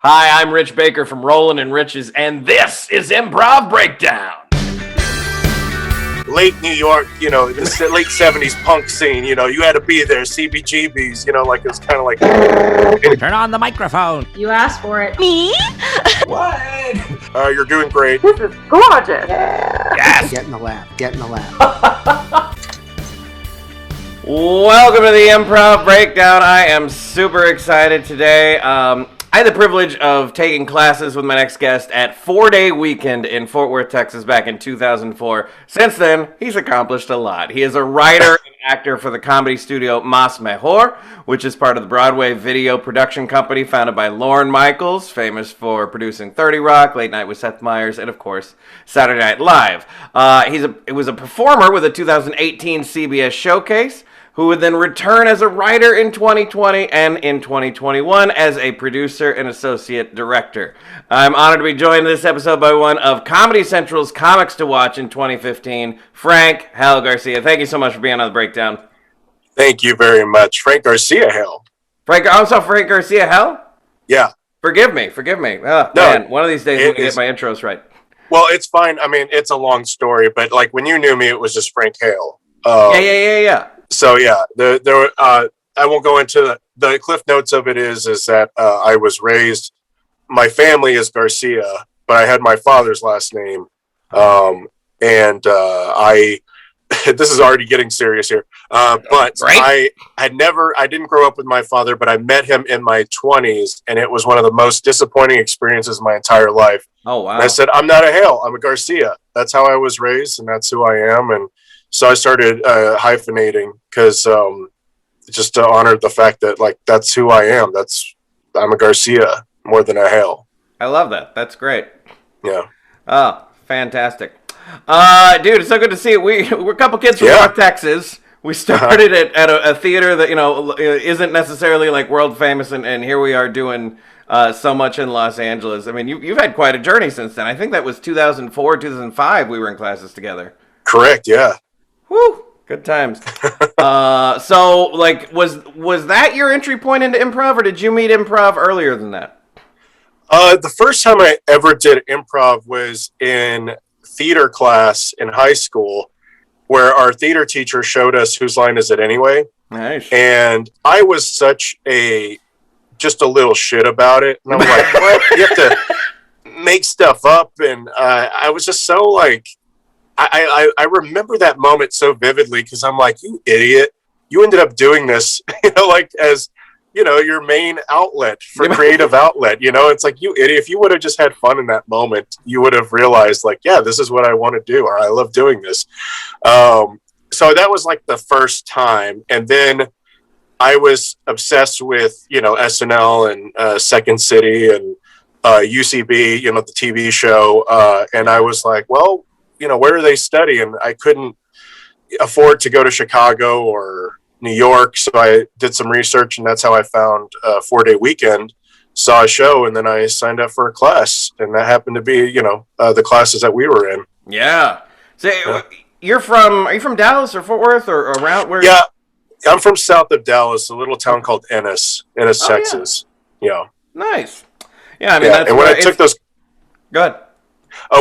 Hi, I'm Rich Baker from Rollin' and Riches, and this is Improv Breakdown. Late New York, the late 70s punk scene, you had to be there, CBGBs, like it was kind of like... Turn on the microphone. You asked for it. Me? What? You're doing great. This is gorgeous. Yes! Get in the lab. Welcome to the Improv Breakdown. I am super excited today. I had the privilege of taking classes with my next guest at 4-Day Weekend in Fort Worth, Texas back in 2004. Since then, he's accomplished a lot. He is a writer and actor for the comedy studio Mas Mejor, which is part of the Broadway video production company founded by Lorne Michaels, famous for producing 30 Rock, Late Night with Seth Meyers, and of course, Saturday Night Live. He was a performer with a 2018 CBS Showcase, who would then return as a writer in 2020 and in 2021 as a producer and associate director. I'm honored to be joined in this episode by one of Comedy Central's comics to watch in 2015, Frank Hal Garcia. Thank you so much for being on the breakdown. Thank you very much. Frank Garcia-Hejl. Frank Garcia-Hejl? Yeah. Forgive me. Oh, no, man, one of these days we'll get my intros right. Well, it's fine. I mean, it's a long story, but like when you knew me, it was just Frank Hale. Yeah. So yeah, I won't go into the cliff notes of it is that I was raised, my family is Garcia, but I had my father's last name. This is already getting serious here. But right? I didn't grow up with my father, but I met him in my 20s, and it was one of the most disappointing experiences of my entire life. Oh, wow. And I said, I'm not a Hale, I'm a Garcia. That's how I was raised, and that's who I am. And so I started hyphenating because just to honor the fact that like that's who I am. I'm a Garcia more than a Hale. I love that. That's great. Yeah. Oh, fantastic. Dude, it's so good to see you. We're a couple kids from North Texas. We started at a theater that, isn't necessarily like world famous, and here we are doing so much in Los Angeles. I mean, you've had quite a journey since then. I think that was 2004, 2005 we were in classes together. Correct, yeah. Woo! Good times. So, like, was that your entry point into improv, or did you meet improv earlier than that? The first time I ever did improv was in theater class in high school, where our theater teacher showed us Whose Line Is It Anyway? Nice. And I was just a little shit about it. And I'm like, what? You have to make stuff up. And I was just so like, I remember that moment so vividly because I'm like, you idiot, you ended up doing this, like as, your main outlet for creative outlet, it's like, you idiot, if you would have just had fun in that moment, you would have realized like, yeah, this is what I want to do, or I love doing this. So that was like the first time. And then I was obsessed with, SNL and Second City and UCB, the TV show. And I was like, well, where do they study? And I couldn't afford to go to Chicago or New York. So I did some research, and that's how I found 4-Day Weekend, saw a show, and then I signed up for a class. And that happened to be, the classes that we were in. Yeah. So are you from Dallas or Fort Worth or around where? Yeah, I'm from south of Dallas, a little town called Ennis, Texas. Yeah. Nice. Yeah. I mean, that's and when I took those, go ahead.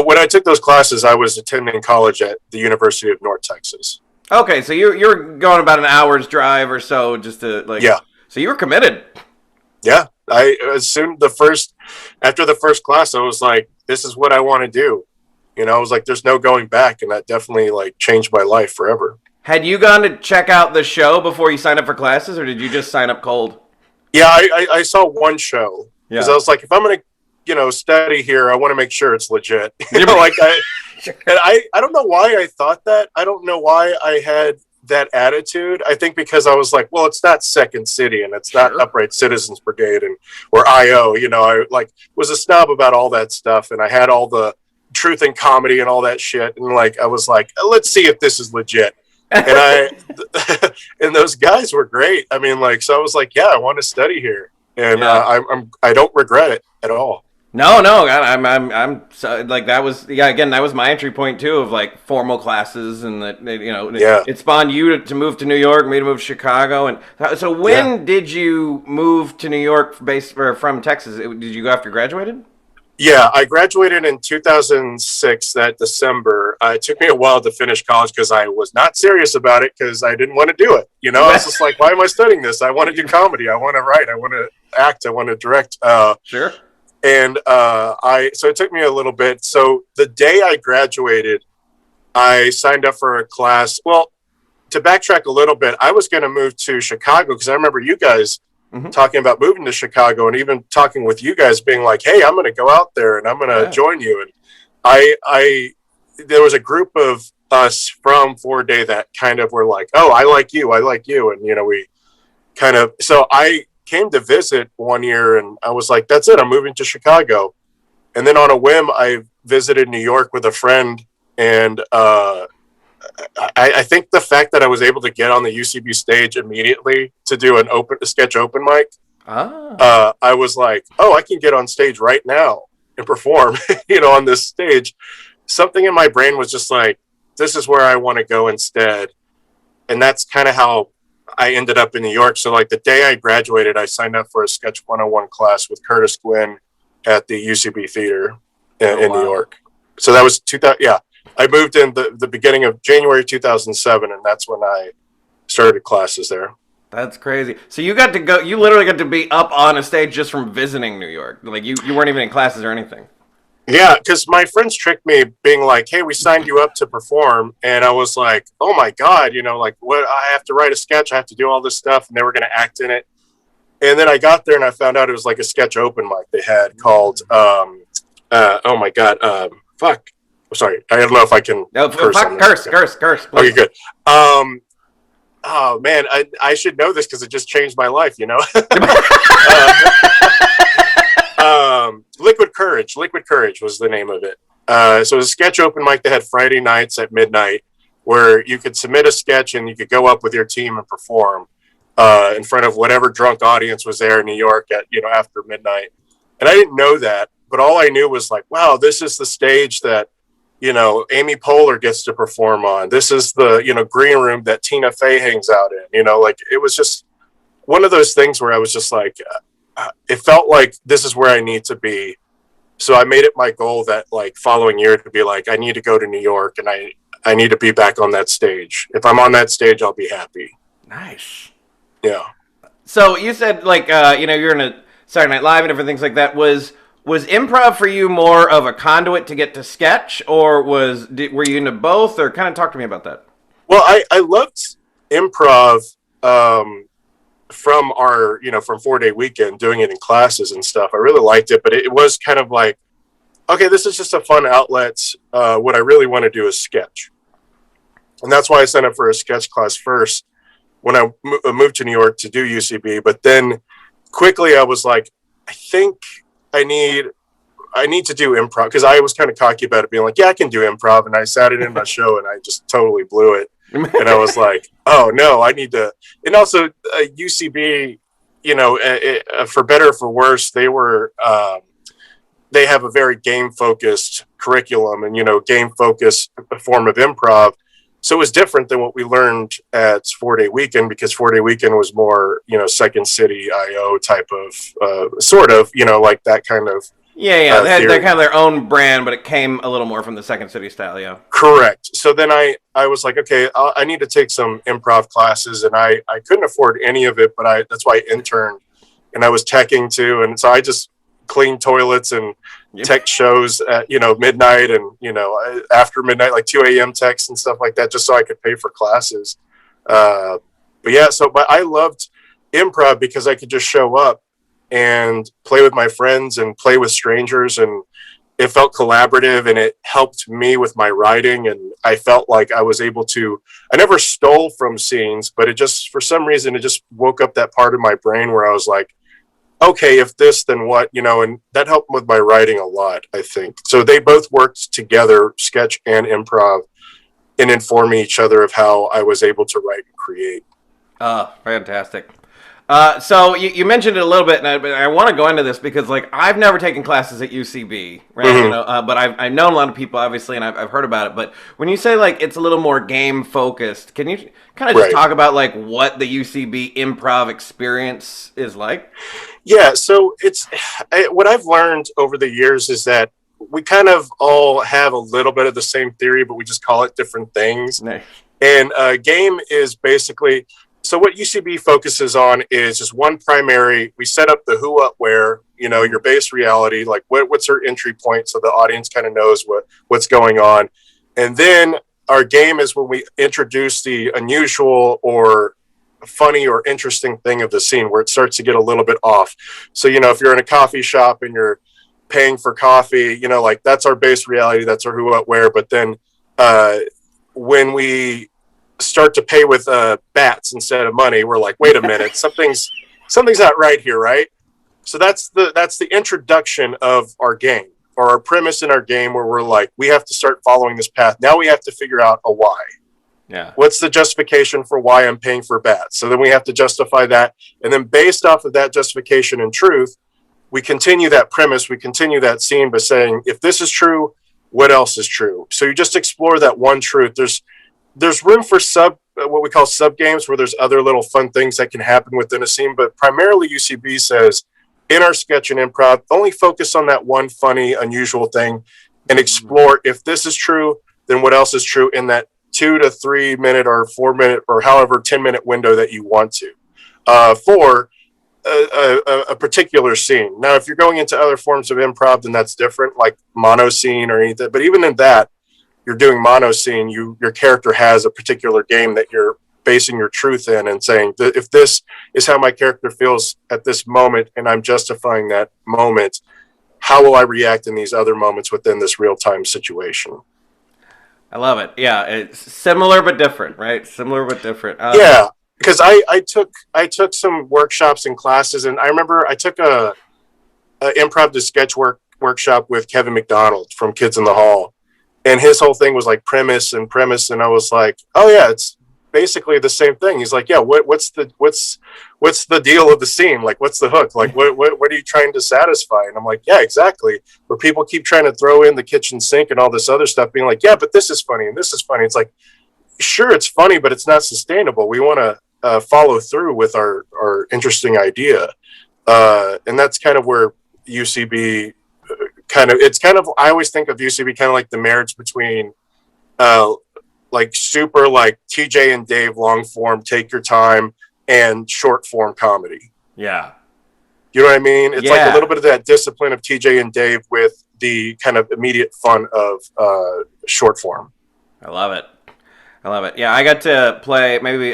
When I took those classes, I was attending college at the University of North Texas. Okay, so you're going about an hour's drive or so just to like. Yeah. So you were committed. Yeah, I assumed after the first class, I was like, this is what I want to do. I was like, there's no going back, and that definitely like changed my life forever. Had you gone to check out the show before you signed up for classes, or did you just sign up cold? Yeah, I saw one show because I was like, if I'm gonna study here, I want to make sure it's legit. Like I don't know why I thought that. I don't know why I had that attitude. I think because I was like, well, it's not Second City and it's not Upright Citizens Brigade or IO. I like was a snob about all that stuff, and I had all the truth and comedy and all that shit. And like I was like, let's see if this is legit. And and those guys were great. I mean, like, so I was like, yeah, I want to study here, and I don't regret it at all. No, no, I'm so, like that was again that was my entry point too of like formal classes and that Yeah. it spawned you to move to New York, me to move to Chicago, and so when did you move to New York based or from Texas? Did you go after you graduated? Yeah, I graduated in 2006, that December. It took me a while to finish college because I was not serious about it because I didn't want to do it. I was just like, why am I studying this? I want to do comedy. I want to write. I want to act. I want to direct. Sure. And so it took me a little bit. So the day I graduated, I signed up for a class. Well, to backtrack a little bit, I was going to move to Chicago because I remember you guys talking about moving to Chicago, and even talking with you guys being like, hey, I'm going to go out there and I'm going to join you. And there was a group of us from 4 Day that kind of were like, oh, I like you. And, we kind of, so I came to visit one year and I was like, that's it. I'm moving to Chicago. And then on a whim, I visited New York with a friend. And I think the fact that I was able to get on the UCB stage immediately to do a sketch open mic, I was like, oh, I can get on stage right now and perform, on this stage. Something in my brain was just like, this is where I want to go instead. And that's kind of how I ended up in New York. So like the day I graduated, I signed up for a Sketch 101 class with Curtis Gwynn at the UCB Theater in New York. So that was 2000. Yeah. I moved in the beginning of January 2007, and that's when I started classes there. That's crazy. So you got to go. You literally got to be up on a stage just from visiting New York. Like you weren't even in classes or anything. Yeah, because my friends tricked me, being like, "Hey, we signed you up to perform," and I was like, "Oh my god, like what? I have to write a sketch. I have to do all this stuff," and they were going to act in it. And then I got there and I found out it was like a sketch open mic they had called. Oh my god, fuck. Sorry, I don't know if I can curse. Curse. Okay, good. Oh man, I should know this because it just changed my life. Liquid Courage was the name of it. So it was a sketch open mic they had Friday nights at midnight, where you could submit a sketch and you could go up with your team and perform in front of whatever drunk audience was there in New York at after midnight. And I didn't know that, but all I knew was like, wow, this is the stage that Amy Poehler gets to perform on. This is the, green room that Tina Fey hangs out in, like it was just one of those things where I was just like, it felt like this is where I need to be. So I made it my goal that like following year to be like, I need to go to New York and I need to be back on that stage. If I'm on that stage, I'll be happy. Nice. Yeah. So you said like, you're in a Saturday Night Live and different things like that. Was improv for you more of a conduit to get to sketch, or were you into both, or kind of talk to me about that? Well, I loved improv from our, from 4 Day Weekend, doing it in classes and stuff. I really liked it, but it was kind of like, okay, this is just a fun outlet. What I really want to do is sketch. And that's why I signed up for a sketch class first when I moved to New York to do UCB. But then quickly I was like, I think I need to do improv, because I was kind of cocky about it, being like, yeah, I can do improv. And I sat it in my show and I just totally blew it. And I was like, oh no, I need to. And also UCB, for better or for worse, they have a very game focused curriculum and, game focused form of improv. So it was different than what we learned at 4 Day Weekend, because 4 Day Weekend was more, Second City IO type of, sort of, like that kind of. Yeah. They're kind of their own brand, but it came a little more from the Second City style, yeah. Correct. So then I was like, okay, I need to take some improv classes, and I couldn't afford any of it, but that's why I interned, and I was teching too. And so I just cleaned toilets and tech shows at, midnight and, after midnight, like 2 a.m. techs and stuff like that, just so I could pay for classes. But I loved improv because I could just show up and play with my friends and play with strangers, and it felt collaborative, and it helped me with my writing. And I felt like I was able to, I never stole from scenes, but it just, for some reason, it just woke up that part of my brain where I was like, okay, if this, then what, and that helped with my writing a lot, I think. So they both worked together, sketch and improv, and informing each other of how I was able to write and create. Fantastic. So you mentioned it a little bit, and I want to go into this because, like, I've never taken classes at UCB, right? Mm-hmm. You know, but I've known a lot of people, obviously, and I've heard about it. But when you say like it's a little more game focused, can you kind of just Right. talk about like what the UCB improv experience is like? Yeah, so what I've learned over the years is that we kind of all have a little bit of the same theory, but we just call it different things. Nice. And game is basically, so what UCB focuses on is just one primary. We set up the who, what, where, your base reality, like what's our entry point, so the audience kind of knows what's going on. And then our game is when we introduce the unusual or funny or interesting thing of the scene where it starts to get a little bit off. So, if you're in a coffee shop and you're paying for coffee, like that's our base reality, that's our who, what, where. But then when we start to pay with bats instead of money, we're like, wait a minute, something's not right here, right? So that's the introduction of our game, or our premise in our game, where we're like, we have to start following this path. Now we have to figure out a why. Yeah. What's the justification for why I'm paying for bats? So then we have to justify that. And then based off of that justification and truth, we continue that premise, we continue that scene by saying, if this is true, what else is true? So you just explore that one truth. There's room for what we call sub games, where there's other little fun things that can happen within a scene. But primarily UCB says, in our sketch and improv, only focus on that one funny, unusual thing and explore, if this is true, then what else is true in that 2 to 3 minute or 4 minute or however 10-minute window that you want to for a particular scene. Now, if you're going into other forms of improv, then that's different, like mono scene or anything. But even in that, you're doing mono scene, your character has a particular game that you're basing your truth in and saying, if this is how my character feels at this moment and I'm justifying that moment, how will I react in these other moments within this real-time situation? I love it. Yeah, it's similar but different, right? Similar but different. Yeah, because I took some workshops and classes, and I remember I took a improv to sketch workshop with Kevin McDonald from Kids in the Hall, and his whole thing was like premise, and I was like, oh yeah, it's basically the same thing. He's like, yeah, what's the deal of the scene? Like, what's the hook? Like, what are you trying to satisfy? And I'm like, yeah, exactly. Where people keep trying to throw in the kitchen sink and all this other stuff, being like, yeah, but this is funny and this is funny. It's like, sure, it's funny, but it's not sustainable. We want to follow through with our interesting idea. And that's kind of where UCB I always think of UCB kind of like the marriage between like super like TJ and Dave long form, take your time, and short form comedy. Yeah. You know what I mean? It's like Yeah. a little bit of that discipline of TJ and Dave with the kind of immediate fun of short form. I love it. Yeah, I got to play maybe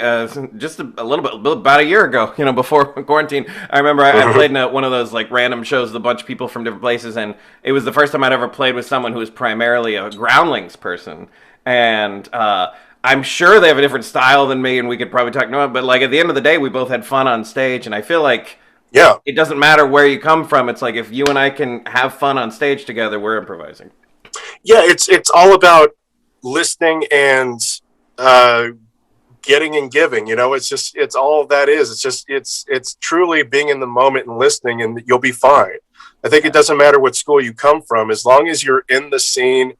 just a little bit, about a year ago, before quarantine. I remember I played in one of those like random shows with a bunch of people from different places, and it was the first time I'd ever played with someone who was primarily a Groundlings person. And I'm sure they have a different style than me, and we could probably talk about it, but like at the end of the day, we both had fun on stage, and I feel like it doesn't matter where you come from. It's like if you and I can have fun on stage together, we're improvising. Yeah, it's all about listening and getting and giving. It's all that is. It's truly being in the moment and listening, and you'll be fine. I think it doesn't matter what school you come from, as long as you're in the scene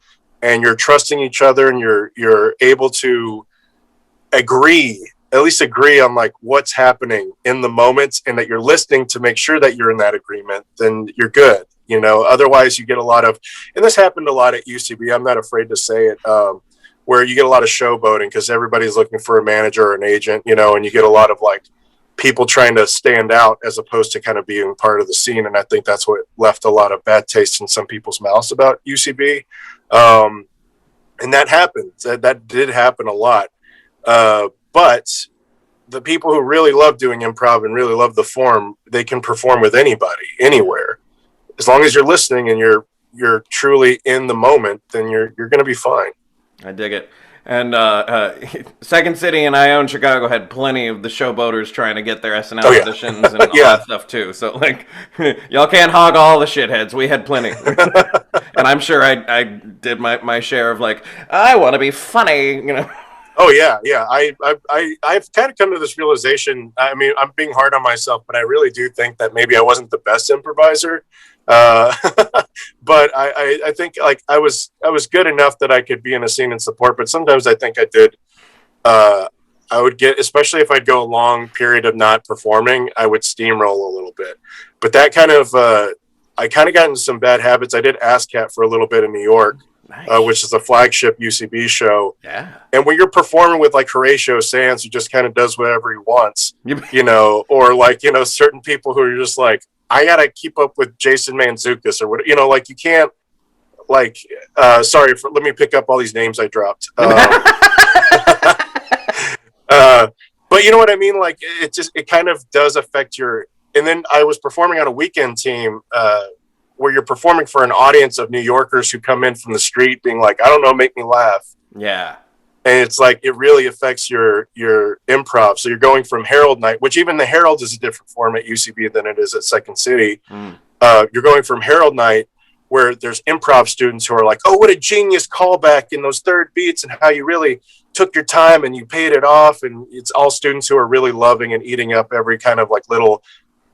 and you're trusting each other and you're able to at least agree on like what's happening in the moment, and that you're listening to make sure that you're in that agreement, then you're good. Otherwise you get a lot of, and this happened a lot at UCB, I'm not afraid to say it, where you get a lot of showboating because everybody's looking for a manager or an agent, and you get a lot of like people trying to stand out as opposed to kind of being part of the scene. And I think that's what left a lot of bad taste in some people's mouths about UCB. And that happened. That did happen a lot. But the people who really love doing improv and really love the form, they can perform with anybody, anywhere. As long as you're listening and you're truly in the moment, then you're going to be fine. I dig it. And Second City and I Own Chicago had plenty of the showboaters trying to get their SNL auditions and all that stuff too. So like, y'all can't hog all the shitheads. We had plenty, and I'm sure I did my share of like, I want to be funny, Oh yeah. I've kind of come to this realization. I mean, I'm being hard on myself, but I really do think that maybe I wasn't the best improviser. Uh, but I think like I was good enough that I could be in a scene and support. But sometimes I think I did. Uh, I would get, especially if I'd go a long period of not performing, I would steamroll a little bit. But that kind of I kind of got into some bad habits. I did ASCAT for a little bit in New York, Nice. which is a flagship UCB show. Yeah. And when you're performing with like Horatio Sands, who just kind of does whatever he wants, or like, certain people who are just like, I got to keep up with Jason Mantzoukas or what, like you can't like, let me pick up all these names I dropped. But you know what I mean? Like it kind of does affect and then I was performing on a weekend team, where you're performing for an audience of New Yorkers who come in from the street being like, I don't know, make me laugh. Yeah. And it's like, it really affects your improv. So you're going from Herald Night, which even the Herald is a different form at UCB than it is at Second City. You're going from Herald Night, where there's improv students who are like, oh, what a genius callback in those third beats and how you really took your time and you paid it off. And it's all students who are really loving and eating up every kind of like little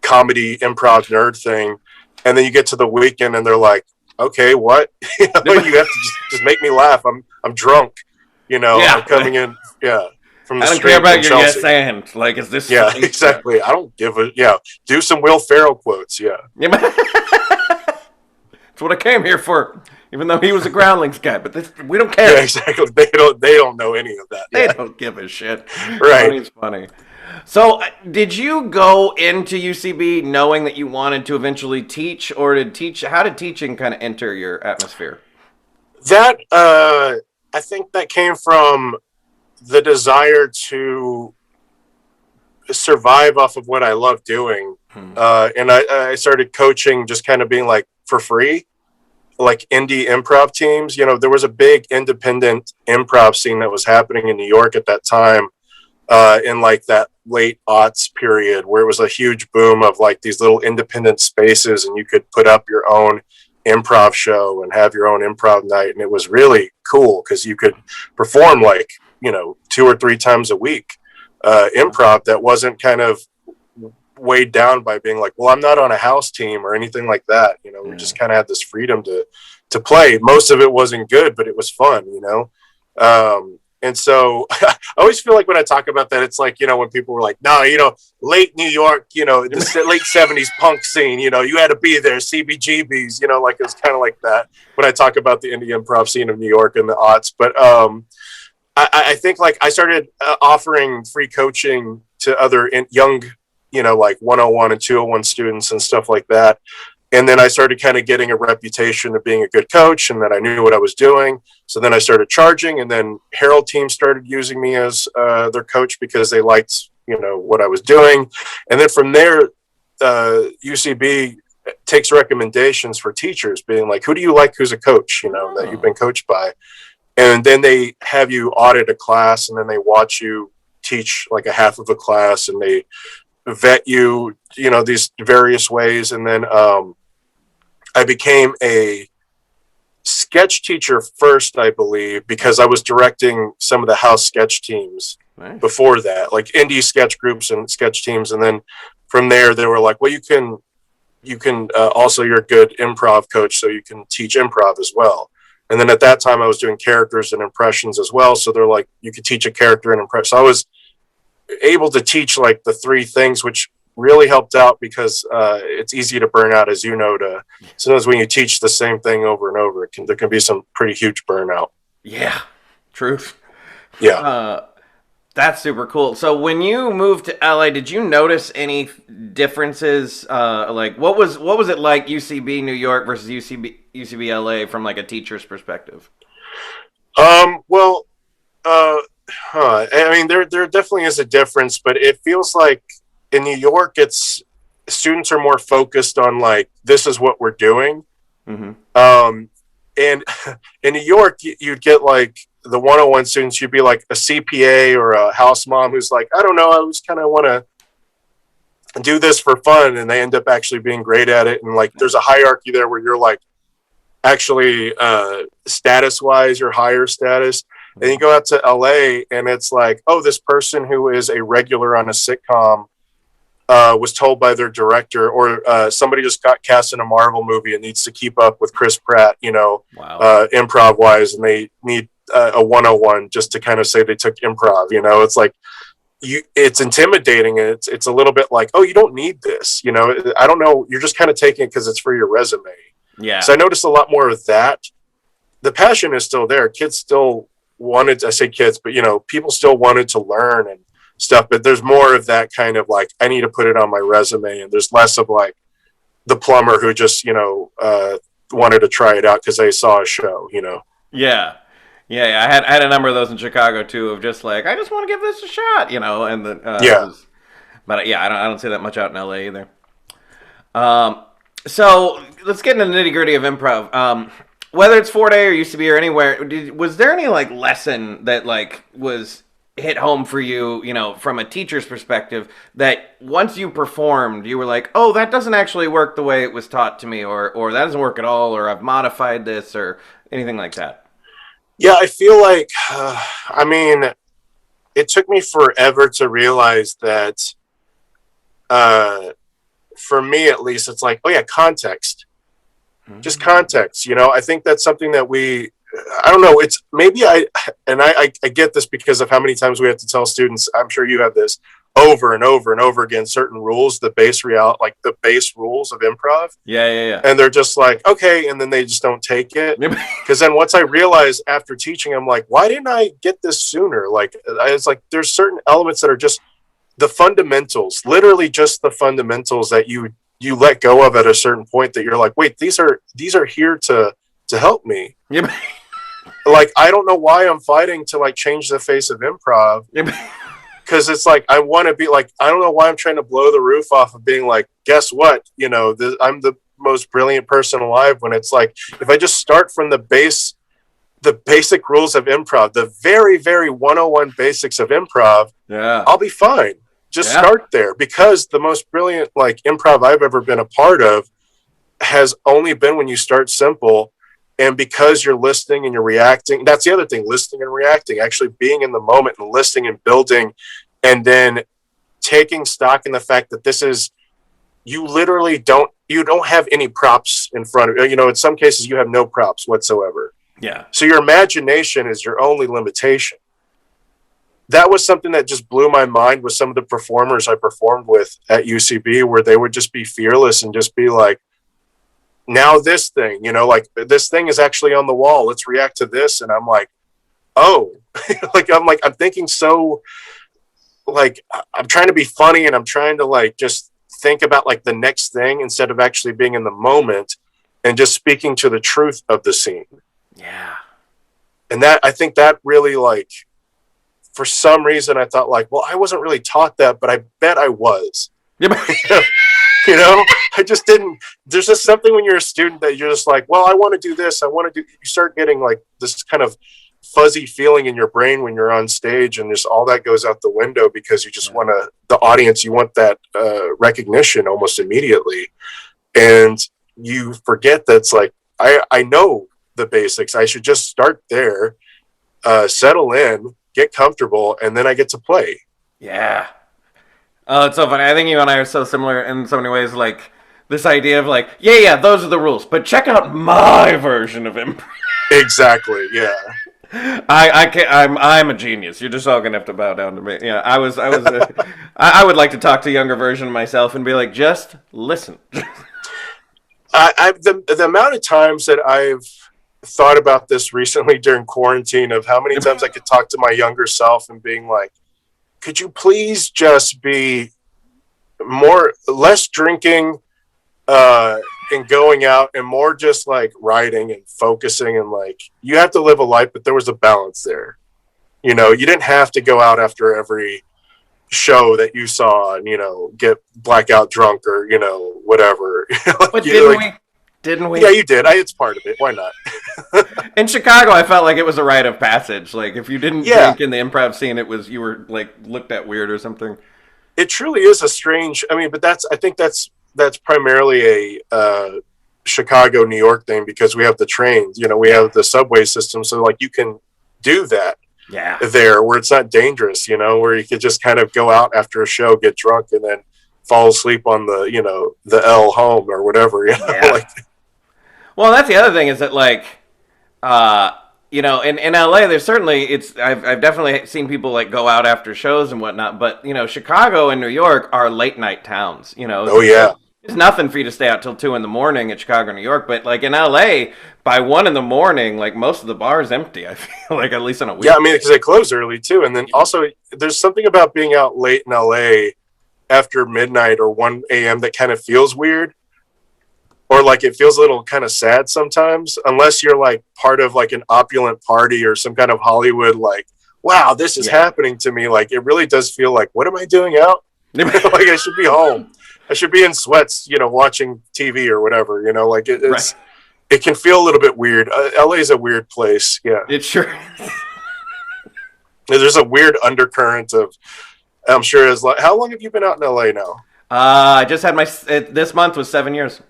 comedy improv nerd thing. And then you get to the weekend and they're like, okay, what? You have to just make me laugh. I'm drunk. I'm coming in, from the I don't street care about in your Chelsea. yes and. Like, is this? Yeah, exactly. I don't give a, do some Will Ferrell quotes. Yeah. That's what I came here for. Even though he was a Groundlings guy, but we don't care. Yeah, exactly. They don't know any of that. They don't give a shit. Right. Funny's funny. So, did you go into UCB knowing that you wanted to eventually teach, or how did teaching kind of enter your atmosphere? That, I think that came from the desire to survive off of what I love doing. And I started coaching, just kind of being like for free, like indie improv teams. There was a big independent improv scene that was happening in New York at that time, in like that late aughts period, where it was a huge boom of like these little independent spaces, and you could put up your own improv show and have your own improv night. And it was really cool because you could perform like, 2 or 3 times a week, improv that wasn't kind of weighed down by being like, well, I'm not on a house team or anything like that. We just kind of had this freedom to play. Most of it wasn't good, but it was fun, and so I always feel like when I talk about that, it's like, when people were like, no, late New York, the late 70s punk scene, you had to be there, CBGBs, like it was kind of like that when I talk about the indie improv scene of New York in the aughts. But I think like I started offering free coaching to other young, like 101 and 201 students and stuff like that. And then I started kind of getting a reputation of being a good coach, and that I knew what I was doing. So then I started charging, and then Herald team started using me as their coach because they liked, what I was doing. And then from there, UCB takes recommendations for teachers, being like, who do you like who's a coach, that you've been coached by? And then they have you audit a class, and then they watch you teach like a half of a class, and they vet you, these various ways. And then I became a sketch teacher first, I believe, because I was directing some of the house sketch teams before that, like indie sketch groups and sketch teams. And then from there, they were like, well, you can also, you're a good improv coach, so you can teach improv as well. And then at that time I was doing characters and impressions as well. So they're like, you could teach a character and impression. So I was able to teach like the 3 things, which really helped out because it's easy to burn out, as to sometimes when you teach the same thing over and over, there can be some pretty huge burnout. Yeah, truth. Yeah. That's super cool. So when you moved to LA, did you notice any differences? Like what was it like UCB New York versus UCB LA from like a teacher's perspective? Well, I mean, there definitely is a difference, but it feels like in New York, it's students are more focused on like, this is what we're doing. Mm-hmm. And in New York, you'd get like the 101 students, you'd be like a CPA or a house mom who's like, I don't know, I just kind of want to do this for fun. And they end up actually being great at it. And like, there's a hierarchy there where you're like, actually, status wise, you're higher status. And you go out to LA and it's like, oh, this person who is a regular on a sitcom was told by their director, or somebody just got cast in a Marvel movie and needs to keep up with Chris Pratt, Wow. improv wise, and they need a 101 just to kind of say they took improv. It's like it's intimidating, and it's a little bit like, oh, you don't need this. I don't know. You're just kind of taking it because it's for your resume. Yeah. So I noticed a lot more of that. The passion is still there. Kids still wanted, I say kids, but people still wanted to learn and stuff, but there's more of that kind of like, I need to put it on my resume, and there's less of like the plumber who just wanted to try it out because they saw a show. Yeah. I had a number of those in Chicago too, of just like, I just want to give this a shot, and then but yeah, I don't see that much out in LA either. So let's get into the nitty gritty of improv. Whether it's 4-day or UCB or anywhere, was there any like lesson that like was hit home for you, from a teacher's perspective, that once you performed, you were like, oh, that doesn't actually work the way it was taught to me, or that doesn't work at all, or I've modified this, or anything like that? Yeah, I feel like, it took me forever to realize that, for me at least, it's like, oh yeah, context. Just context. I think that's something that I don't know. It's maybe I get this because of how many times we have to tell students, I'm sure you have this over and over and over again, certain rules, the base rules of improv. Yeah. And they're just like, okay. And then they just don't take it. Because then once I realized after teaching, I'm like, why didn't I get this sooner? Like, it's like, there's certain elements that are just the fundamentals, literally just the fundamentals that you let go of at a certain point, that you're like, wait, these are here to help me. Yep. Like, I don't know why I'm fighting to like change the face of improv. Yep. Because it's like, I want to be like, I don't know why I'm trying to blow the roof off of being like, guess what? I'm the most brilliant person alive, when it's like, if I just start from the basic rules of improv, the very, very 101 basics of improv, I'll be fine. Just start there, because the most brilliant like improv I've ever been a part of has only been when you start simple. And because you're listening and you're reacting, that's the other thing, listening and reacting, actually being in the moment and listening and building, and then taking stock in the fact that you literally don't have any props in front of you. In some cases you have no props whatsoever. Yeah. So your imagination is your only limitation. That was something that just blew my mind with some of the performers I performed with at UCB, where they would just be fearless and just be like, now this thing, like this thing is actually on the wall. Let's react to this. And I'm like, oh, I'm thinking so, like, I'm trying to be funny, and I'm trying to like just think about like the next thing instead of actually being in the moment and just speaking to the truth of the scene. Yeah. And I think that really, like, for some reason I thought like, well, I wasn't really taught that, but I bet I was. I just didn't. There's just something when you're a student that you're just like, well, I want to do this. You start getting like this kind of fuzzy feeling in your brain when you're on stage, and just all that goes out the window because you just want the audience, you want that recognition almost immediately. And you forget that's like, I know the basics. I should just start there, settle in, get comfortable, and then I get to play. Yeah. Oh, it's so funny. I think you and I are so similar in so many ways. Like, this idea of like, yeah, those are the rules, but check out my version of improv. Exactly. Yeah. I'm a genius. You're just all gonna have to bow down to me. Yeah, I would like to talk to a younger version of myself and be like, just listen. The amount of times that I've thought about this recently during quarantine, of how many times I could talk to my younger self and being like, could you please just be less drinking and going out, and more just like writing and focusing, and like, you have to live a life, but there was a balance there. You didn't have to go out after every show that you saw and, get blackout drunk or, whatever. But didn't we? Yeah, you did. It's part of it. Why not? In Chicago, I felt like it was a rite of passage. Like, if you didn't drink in the improv scene, you were like looked at weird or something. It truly is a strange. But I think that's primarily a Chicago, New York thing, because we have the trains. We have the subway system, so like you can do that. Yeah. there where it's not dangerous, where you could just kind of go out after a show, get drunk, and then fall asleep on the L home or whatever, Yeah. like. Well, that's the other thing is that like, in LA, there's certainly I've definitely seen people like go out after shows and whatnot, but Chicago and New York are late night towns. Oh yeah. It's nothing for you to stay out till 2 a.m. at Chicago, New York, but like in LA, by 1 a.m, like most of the bars empty. I feel like at least on a week. Yeah, I mean, because they close early too, and then also there's something about being out late in LA after midnight or 1 a.m. that kind of feels weird, or like it feels a little kind of sad sometimes, unless you're like part of like an opulent party or some kind of Hollywood like, wow, this is happening to me. Like it really does feel like, what am I doing out? Like I should be home. I should be in sweats, watching TV or whatever. Like it's. Right. It can feel a little bit weird. LA is a weird place. Yeah, it sure is. There's a weird undercurrent of, I'm sure is like, how long have you been out in LA now? I just had this month was 7 years.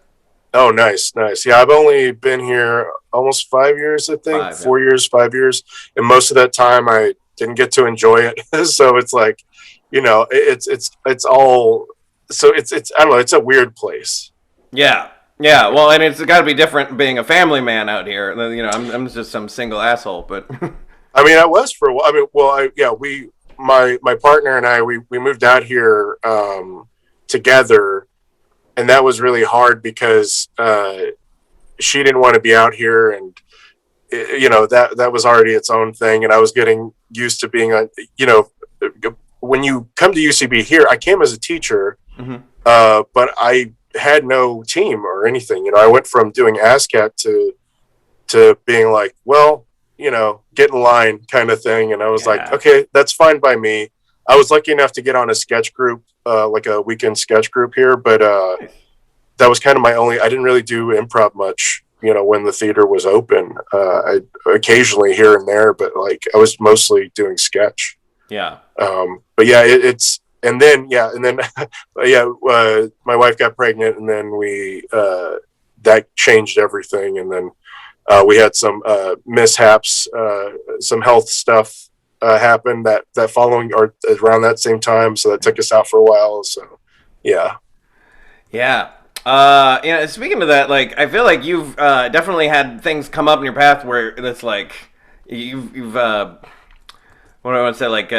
Oh, nice. Yeah, I've only been here almost 5 years, I think. 4 years, 5 years. And most of that time I didn't get to enjoy it. So it's like, it's all, so it's, I don't know, it's a weird place. Yeah. Yeah. Well, and it's got to be different being a family man out here. I'm just some single asshole, but. I mean, I was for a while. I mean, well, my partner and I, we moved out here together, and that was really hard because she didn't want to be out here, and that was already its own thing, and I was getting used to being when you come to UCB here, I came as a teacher, but I had no team or anything. I went from doing ASCAT to being like, well, get in line kind of thing. And I was like, okay, that's fine by me. I was lucky enough to get on a sketch group, like a weekend sketch group here, but that was kind of I didn't really do improv much, when the theater was open. I occasionally here and there, but like I was mostly doing sketch. Yeah. But yeah, and then my wife got pregnant, and then that changed everything. And then we had some mishaps, some health stuff happened that following or around that same time. So that took us out for a while. So, yeah. Yeah. Speaking of that, like, I feel like you've definitely had things come up in your path where it's like you've what do I want to say? Like,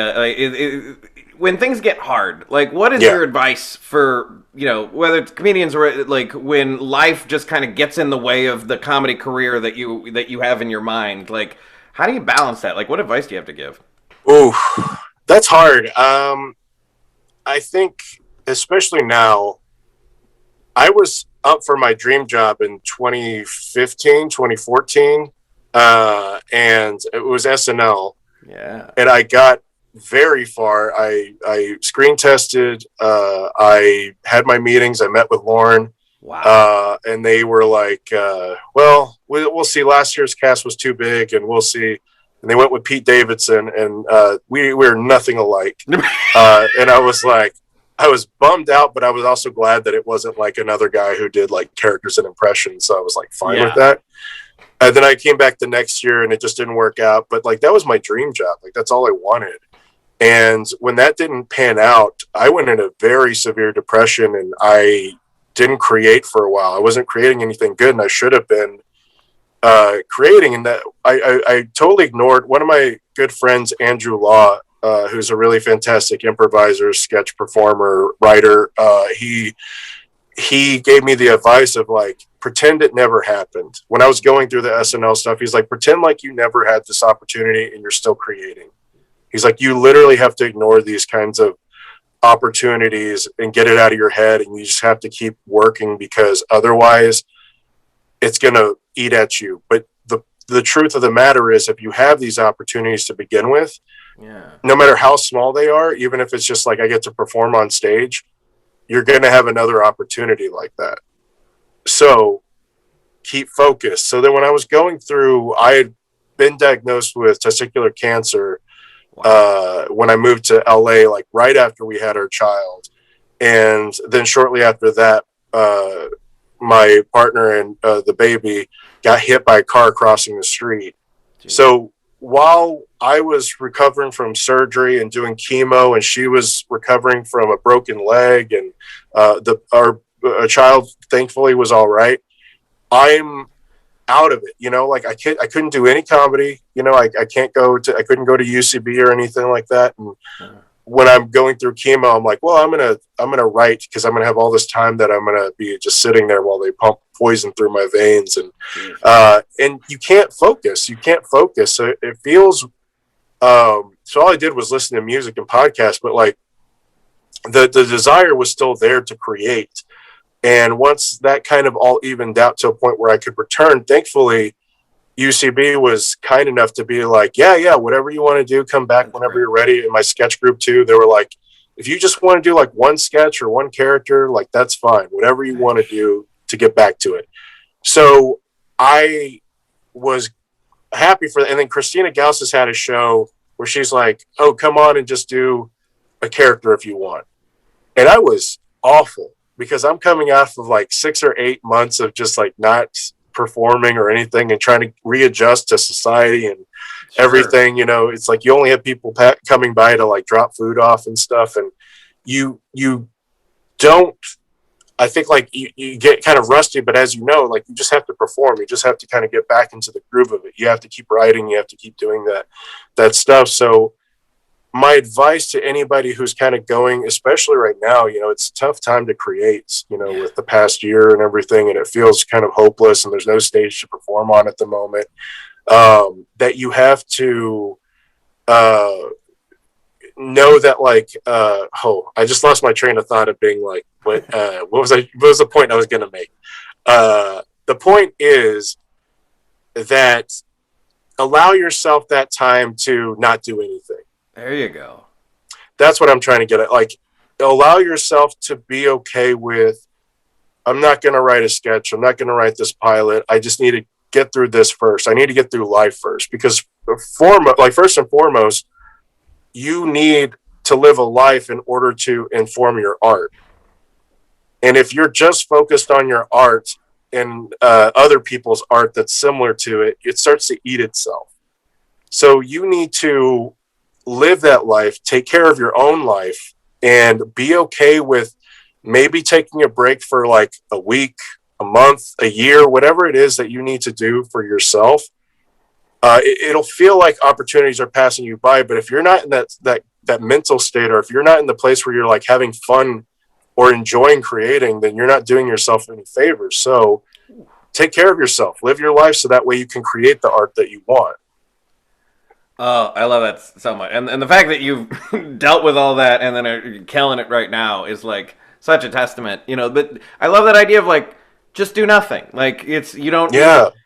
when things get hard, like, what is your advice for, whether it's comedians or like when life just kind of gets in the way of the comedy career that you have in your mind? Like, how do you balance that? Like, what advice do you have to give? Ooh, that's hard. I think, especially now, I was up for my dream job in 2015, 2014, and it was SNL. Yeah. And I got very far. I screen tested. I had my meetings. I met with Lauren. Wow. And they were like, well, we'll see. Last year's cast was too big, and we'll see. And they went with Pete Davidson, and we're nothing alike. And I was like, I was bummed out, but I was also glad that it wasn't like another guy who did like characters and impressions. So I was like fine with that. And then I came back the next year and it just didn't work out. But like, that was my dream job. Like, that's all I wanted. And when that didn't pan out, I went in a very severe depression, and I didn't create for a while. I wasn't creating anything good, and I should have been creating. And that I totally ignored one of my good friends, Andrew Law, who's a really fantastic improviser, sketch performer, writer. He gave me the advice of like, pretend it never happened. When I was going through the SNL stuff, he's like, pretend like you never had this opportunity and you're still creating. He's like, you literally have to ignore these kinds of opportunities and get it out of your head. And you just have to keep working, because otherwise it's going to eat at you. But the truth of the matter is, if you have these opportunities to begin with, no matter how small they are, even if it's just like I get to perform on stage, you're going to have another opportunity like that. So keep focused. So then when I was going through, I had been diagnosed with testicular cancer when I moved to LA, like right after we had our child. And then shortly after that, my partner and the baby got hit by a car crossing the street. Jeez. So while I was recovering from surgery and doing chemo, and she was recovering from a broken leg, and our child thankfully was all right. I'm out of it, like I couldn't do any comedy, I couldn't go to UCB or anything like that. And when I'm going through chemo, I'm like, well, I'm gonna write, because I'm gonna have all this time that I'm gonna be just sitting there while they pump poison through my veins, and you can't focus. So it feels. So all I did was listen to music and podcasts, but like the desire was still there to create. And once that kind of all evened out to a point where I could return, thankfully, UCB was kind enough to be like, yeah, whatever you want to do, come back whenever you're ready. And my sketch group too, they were like, if you just want to do like one sketch or one character, like that's fine. Whatever you want to do to get back to it. So I was happy for that. And then Christina Gauss has had a show where she's like, oh, come on and just do a character if you want. And I was awful, because I'm coming off of like 6 or 8 months of just like not performing or anything and trying to readjust to society and everything. It's like you only have people coming by to like drop food off and stuff. And you don't, I think like you get kind of rusty, but as you know, like you just have to perform. You just have to kind of get back into the groove of it. You have to keep writing. You have to keep doing that stuff. So my advice to anybody who's kind of going, especially right now, it's a tough time to create, with the past year and everything, and it feels kind of hopeless and there's no stage to perform on at the moment, that you have to know that like, I just lost my train of thought of being like, what was the point I was going to make? The point is that allow yourself that time to not do anything. There you go. That's what I'm trying to get at. Like, allow yourself to be okay with, I'm not going to write a sketch. I'm not going to write this pilot. I just need to get through this first. I need to get through life first, because first and foremost, you need to live a life in order to inform your art. And if you're just focused on your art and other people's art that's similar to it, it starts to eat itself. So you need to live that life, take care of your own life, and be okay with maybe taking a break for like a week, a month, a year, whatever it is that you need to do for yourself. It'll feel like opportunities are passing you by, but if you're not in that mental state, or if you're not in the place where you're like having fun or enjoying creating, then you're not doing yourself any favors. So take care of yourself, live your life, so that way you can create the art that you want. Oh, I love that so much. And the fact that you've dealt with all that and then are killing it right now is like such a testament, but I love that idea of like, just do nothing. Like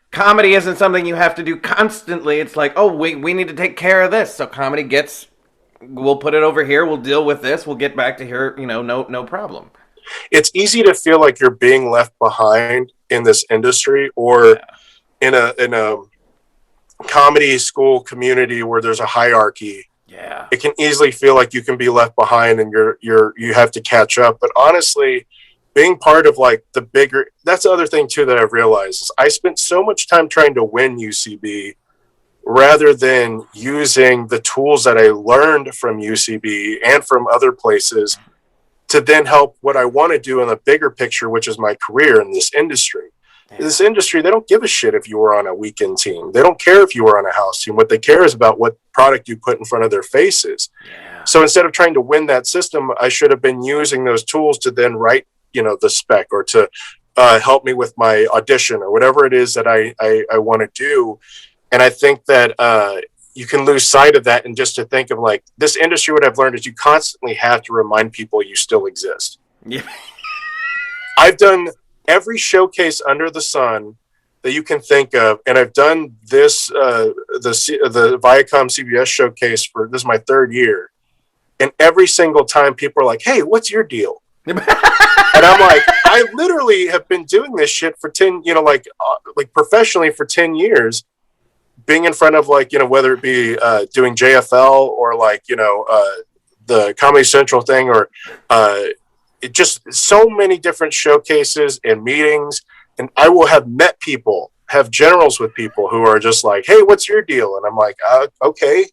comedy isn't something you have to do constantly. It's like, oh, we need to take care of this. So comedy we'll put it over here. We'll deal with this. We'll get back to here. No problem. It's easy to feel like you're being left behind in this industry, or in a comedy school community where there's a hierarchy. Yeah, it can easily feel like you can be left behind and you have to catch up. But honestly, being part of like the bigger, that's the other thing too that I've realized is I spent so much time trying to win UCB rather than using the tools that I learned from UCB and from other places to then help what I want to do in the bigger picture, which is my career in this industry. This industry, they don't give a shit if you were on a weekend team. They don't care if you were on a house team. What they care is about what product you put in front of their faces. Yeah. So instead of trying to win that system, I should have been using those tools to then write, the spec, or to help me with my audition, or whatever it is that I want to do. And I think that you can lose sight of that, and just to think of like this industry, what I've learned is you constantly have to remind people you still exist. Yeah. I've done every showcase under the sun that you can think of, and I've done this the Viacom CBS showcase for this is my 3rd year, and every single time people are like, "Hey, what's your deal?" And I'm like, I literally have been doing this shit for 10, like professionally for 10 years, being in front of like, whether it be doing JFL or like, the Comedy Central thing, or just so many different showcases and meetings. And I will have met people, have generals with people who are just like, hey, what's your deal? And I'm like, okay.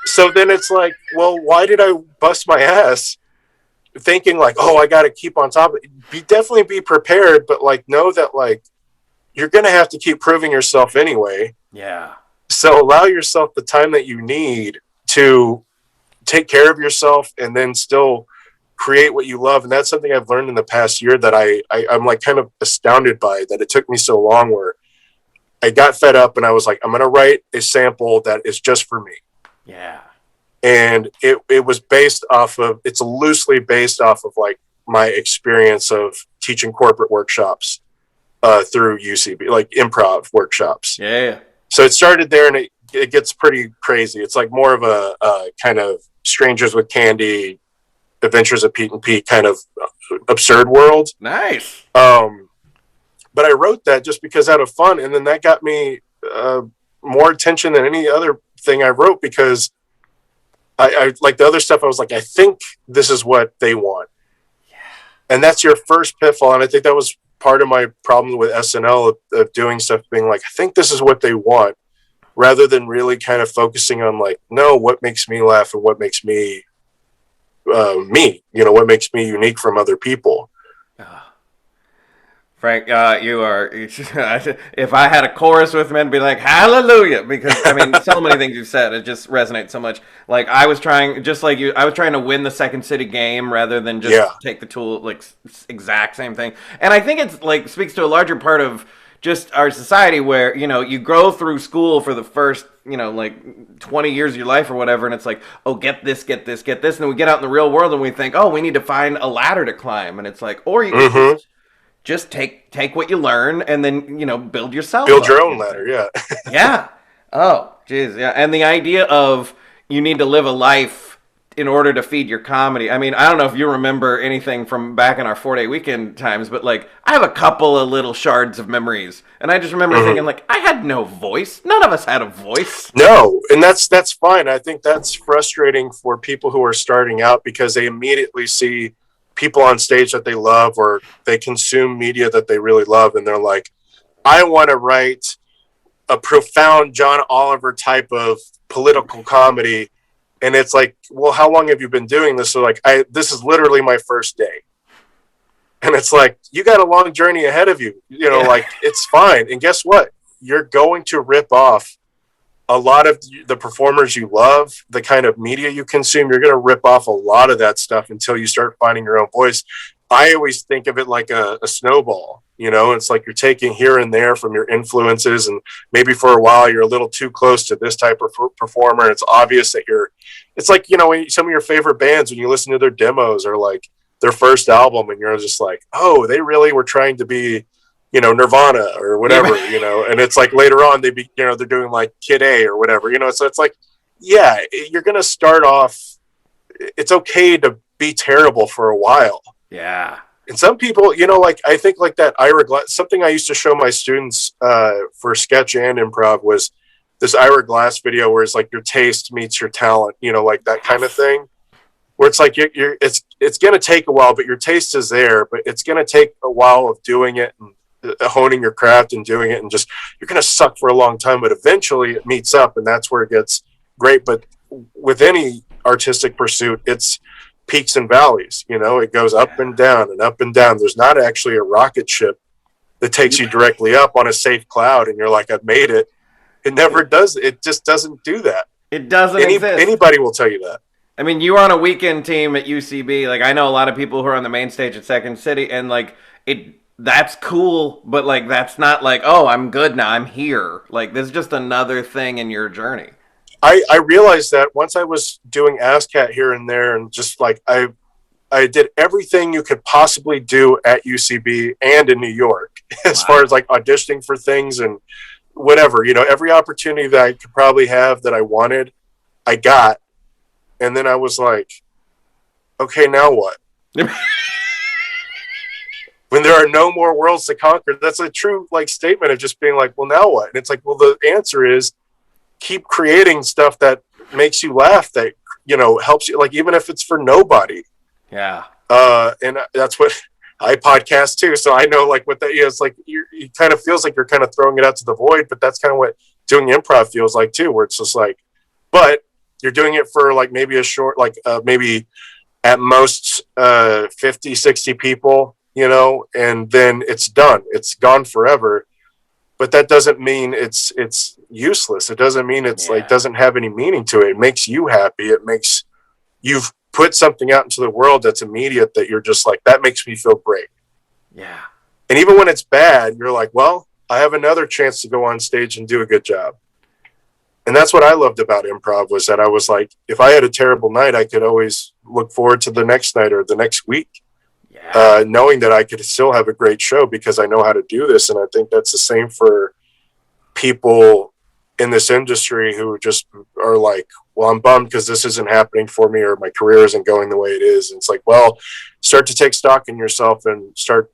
So then it's like, well, why did I bust my ass thinking like, oh, I got to keep on top of it? Definitely be prepared, but like know that like you're going to have to keep proving yourself anyway. Yeah. So allow yourself the time that you need to take care of yourself and then still create what you love. And that's something I've learned in the past year that I'm like kind of astounded by, that it took me so long, where I got fed up and I was like, I'm going to write a sample that is just for me. Yeah. And it was based off of, it's loosely based off of like my experience of teaching corporate workshops through UCB, like improv workshops. Yeah. So it started there, and it gets pretty crazy. It's like more of a kind of Strangers with Candy, Adventures of Pete and Pete kind of absurd world. Nice. But I wrote that just because out of fun, and then that got me more attention than any other thing I wrote, because I like the other stuff. I was like, I think this is what they want. Yeah. And that's your first pitfall. And I think that was part of my problem with SNL of doing stuff, being like, I think this is what they want, rather than really kind of focusing on like, no, what makes me laugh and what makes me me, what makes me unique from other people. Frank, you are, if I had a chorus with me, I'd be like, hallelujah, because, I mean, so many things you've said, it just resonates so much. Like, I was trying, just like you, I was trying to win the Second City game rather than just take the tool, like, exact same thing. And I think it's, like, speaks to a larger part of just our society where, you grow through school for the first, like 20 years of your life or whatever, and it's like, oh, get this, get this, get this, and then we get out in the real world and we think, oh, we need to find a ladder to climb, and it's like, or you can just take what you learn and then, build yourself build up. your own ladder. Yeah. Yeah. Oh, geez. Yeah. And the idea of you need to live a life in order to feed your comedy. I mean, I don't know if you remember anything from back in our 4-day weekend times, but like I have a couple of little shards of memories. And I just remember thinking like, I had no voice. None of us had a voice. No. And that's fine. I think that's frustrating for people who are starting out, because they immediately see people on stage that they love, or they consume media that they really love, and they're like, I want to write a profound John Oliver type of political comedy. And it's like, well, how long have you been doing this? So like, this is literally my first day. And it's like, you got a long journey ahead of you, like it's fine. And guess what? You're going to rip off a lot of the performers you love, the kind of media you consume. You're going to rip off a lot of that stuff until you start finding your own voice. I always think of it like a snowball, it's like you're taking here and there from your influences, and maybe for a while you're a little too close to this type of performer. It's obvious that it's like, some of your favorite bands, when you listen to their demos or like their first album, and you're just like, oh, they really were trying to be, Nirvana or whatever, and it's like later on they're doing like Kid A or whatever, so it's like, yeah, you're going to start off. It's okay to be terrible for a while. Yeah. And some people, like, I think like that Ira Glass, something I used to show my students for sketch and improv was this Ira Glass video where it's like your taste meets your talent, like that kind of thing, where it's like it's going to take a while, but your taste is there, but it's going to take a while of doing it and honing your craft and doing it, and just, you're going to suck for a long time, but eventually it meets up, and that's where it gets great. But with any artistic pursuit, it's peaks and valleys, it goes up and down and up and down. There's not actually a rocket ship that takes you directly up on a safe cloud and you're like, I've made it. It never does. It just doesn't do that. It doesn't exist. Anybody will tell you that. I mean, you were on a weekend team at UCB. Like, I know a lot of people who are on the main stage at Second City, and like that's cool, but like that's not like, oh, I'm good now, I'm here. Like, this is just another thing in your journey. I realized that once I was doing ASCAT here and there, and just like I did everything you could possibly do at UCB and in New York, as far as like auditioning for things and whatever, every opportunity that I could probably have that I wanted, I got. And then I was like, okay, now what? When there are no more worlds to conquer, that's a true like statement of just being like, well, now what? And it's like, well, the answer is keep creating stuff that makes you laugh, that, helps you, like, even if it's for nobody. Yeah. And that's what I podcast too, so I know like what that is. Like it kind of feels like you're kind of throwing it out to the void, but that's kind of what doing improv feels like too, where it's just like, but you're doing it for like maybe a short, like maybe at most 50, 60 people, you know, and then it's done. It's gone forever. But that doesn't mean it's useless. It doesn't mean it's like doesn't have any meaning to it. It makes you happy. It makes you've put something out into the world that's immediate that you're just like, that makes me feel great. Yeah. And even when it's bad, you're like, well, I have another chance to go on stage and do a good job. And that's what I loved about improv, was that I was like, if I had a terrible night, I could always look forward to the next night or the next week, knowing that I could still have a great show because I know how to do this. And I think that's the same for people in this industry who just are like, well, I'm bummed because this isn't happening for me, or my career isn't going the way it is. And it's like, well, start to take stock in yourself and start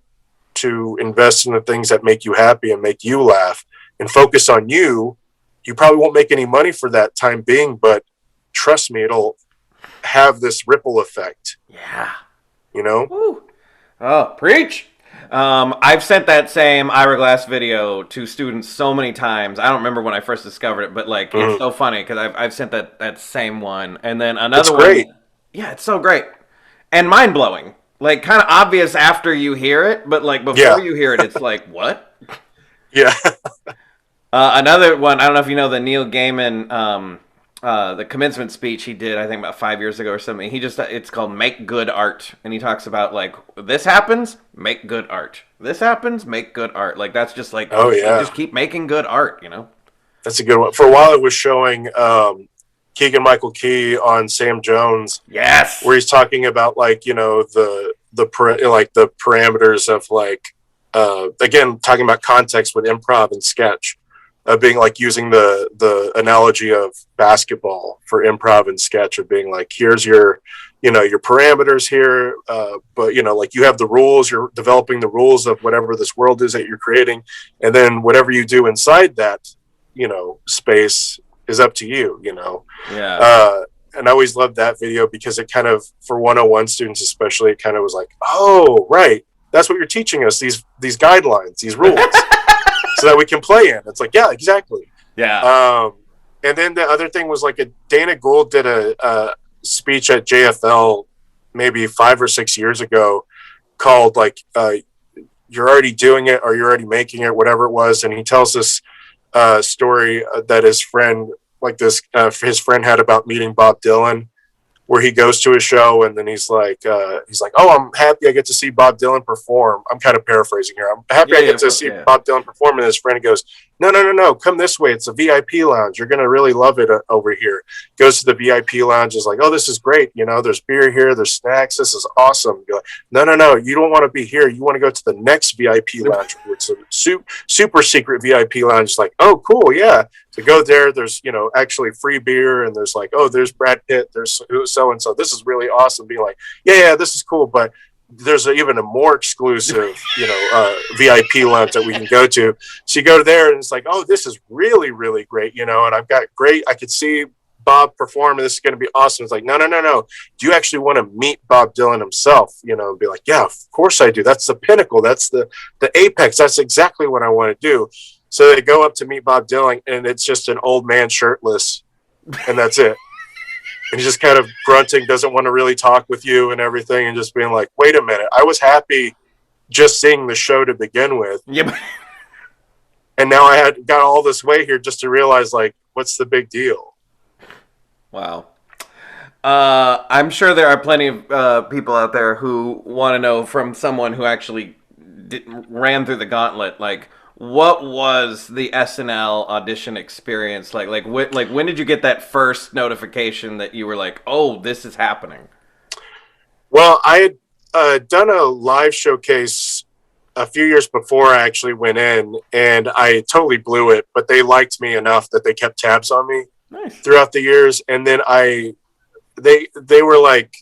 to invest in the things that make you happy and make you laugh and focus on you. You probably won't make any money for that time being, but trust me, it'll have this ripple effect. Yeah. You know? Woo. Oh, preach. I've sent that same Ira Glass video to students so many times. I don't remember when I first discovered it, but like it's so funny because I've sent that same one, and then another one. Great. Yeah, it's so great and mind blowing. Like kind of obvious after you hear it, but like before you hear it, it's like what? Yeah. Another one. I don't know if you know the Neil Gaiman. The commencement speech he did, I think about 5 years ago or something. It's called Make Good Art. And he talks about like, this happens, make good art. This happens, make good art. Like, that's just like, just keep making good art, you know? That's a good one. For a while it was showing Keegan-Michael Key on Sam Jones. Yes. Where he's talking about like, you know, the parameters of like, again, talking about context with improv and sketch. Being like using the analogy of basketball for improv and sketch, of being like, here's your, you know, your parameters here. But you know, like you have the rules, you're developing the rules of whatever this world is that you're creating. And then whatever you do inside that, you know, space is up to you, you know? Yeah. And I always loved that video because it kind of, for 101 students, especially, it kind of was like, oh, right. That's what you're teaching us. These guidelines, these rules. So that we can play in. It's like, yeah, exactly. Yeah. And then the other thing was like Dana Gould did a speech at JFL maybe 5 or 6 years ago called like, you're already doing it or you're already making it, whatever it was. And he tells this story that his friend, his friend had about meeting Bob Dylan, where he goes to a show and then he's like, oh, I'm happy I get to see Bob Dylan perform. I'm kind of paraphrasing here. I'm happy I get to see Bob Dylan perform. And his friend goes, no, come this way. It's a VIP lounge. You're going to really love it over here. Goes to the VIP lounge. Is like, oh, this is great. You know, there's beer here. There's snacks. This is awesome. You're like, no. You don't want to be here. You want to go to the next VIP lounge. It's a super secret VIP lounge. It's like, oh, cool. Yeah. To go there, there's, you know, actually free beer, and there's like, oh, there's Brad Pitt, there's so and so. This is really awesome. Being like, yeah, this is cool, but there's even a more exclusive, you know, VIP lounge that we can go to. So you go there, and it's like, oh, this is really, really great, you know. And I could see Bob perform, and this is going to be awesome. It's like, no. Do you actually want to meet Bob Dylan himself? You know, and be like, yeah, of course I do. That's the pinnacle. That's the apex. That's exactly what I want to do. So they go up to meet Bob Dylan, and it's just an old man shirtless, and that's it. And he's just kind of grunting, doesn't want to really talk with you and everything, and just being like, wait a minute, I was happy just seeing the show to begin with. Yep. And now I got all this way here just to realize, like, what's the big deal? Wow. I'm sure there are plenty of people out there who want to know from someone who actually ran through the gauntlet, like, what was the SNL audition experience like? Like when did you get that first notification that you were like, oh, this is happening? Well, I had done a live showcase a few years before I actually went in, and I totally blew it, but they liked me enough that they kept tabs on me throughout the years. And then they were like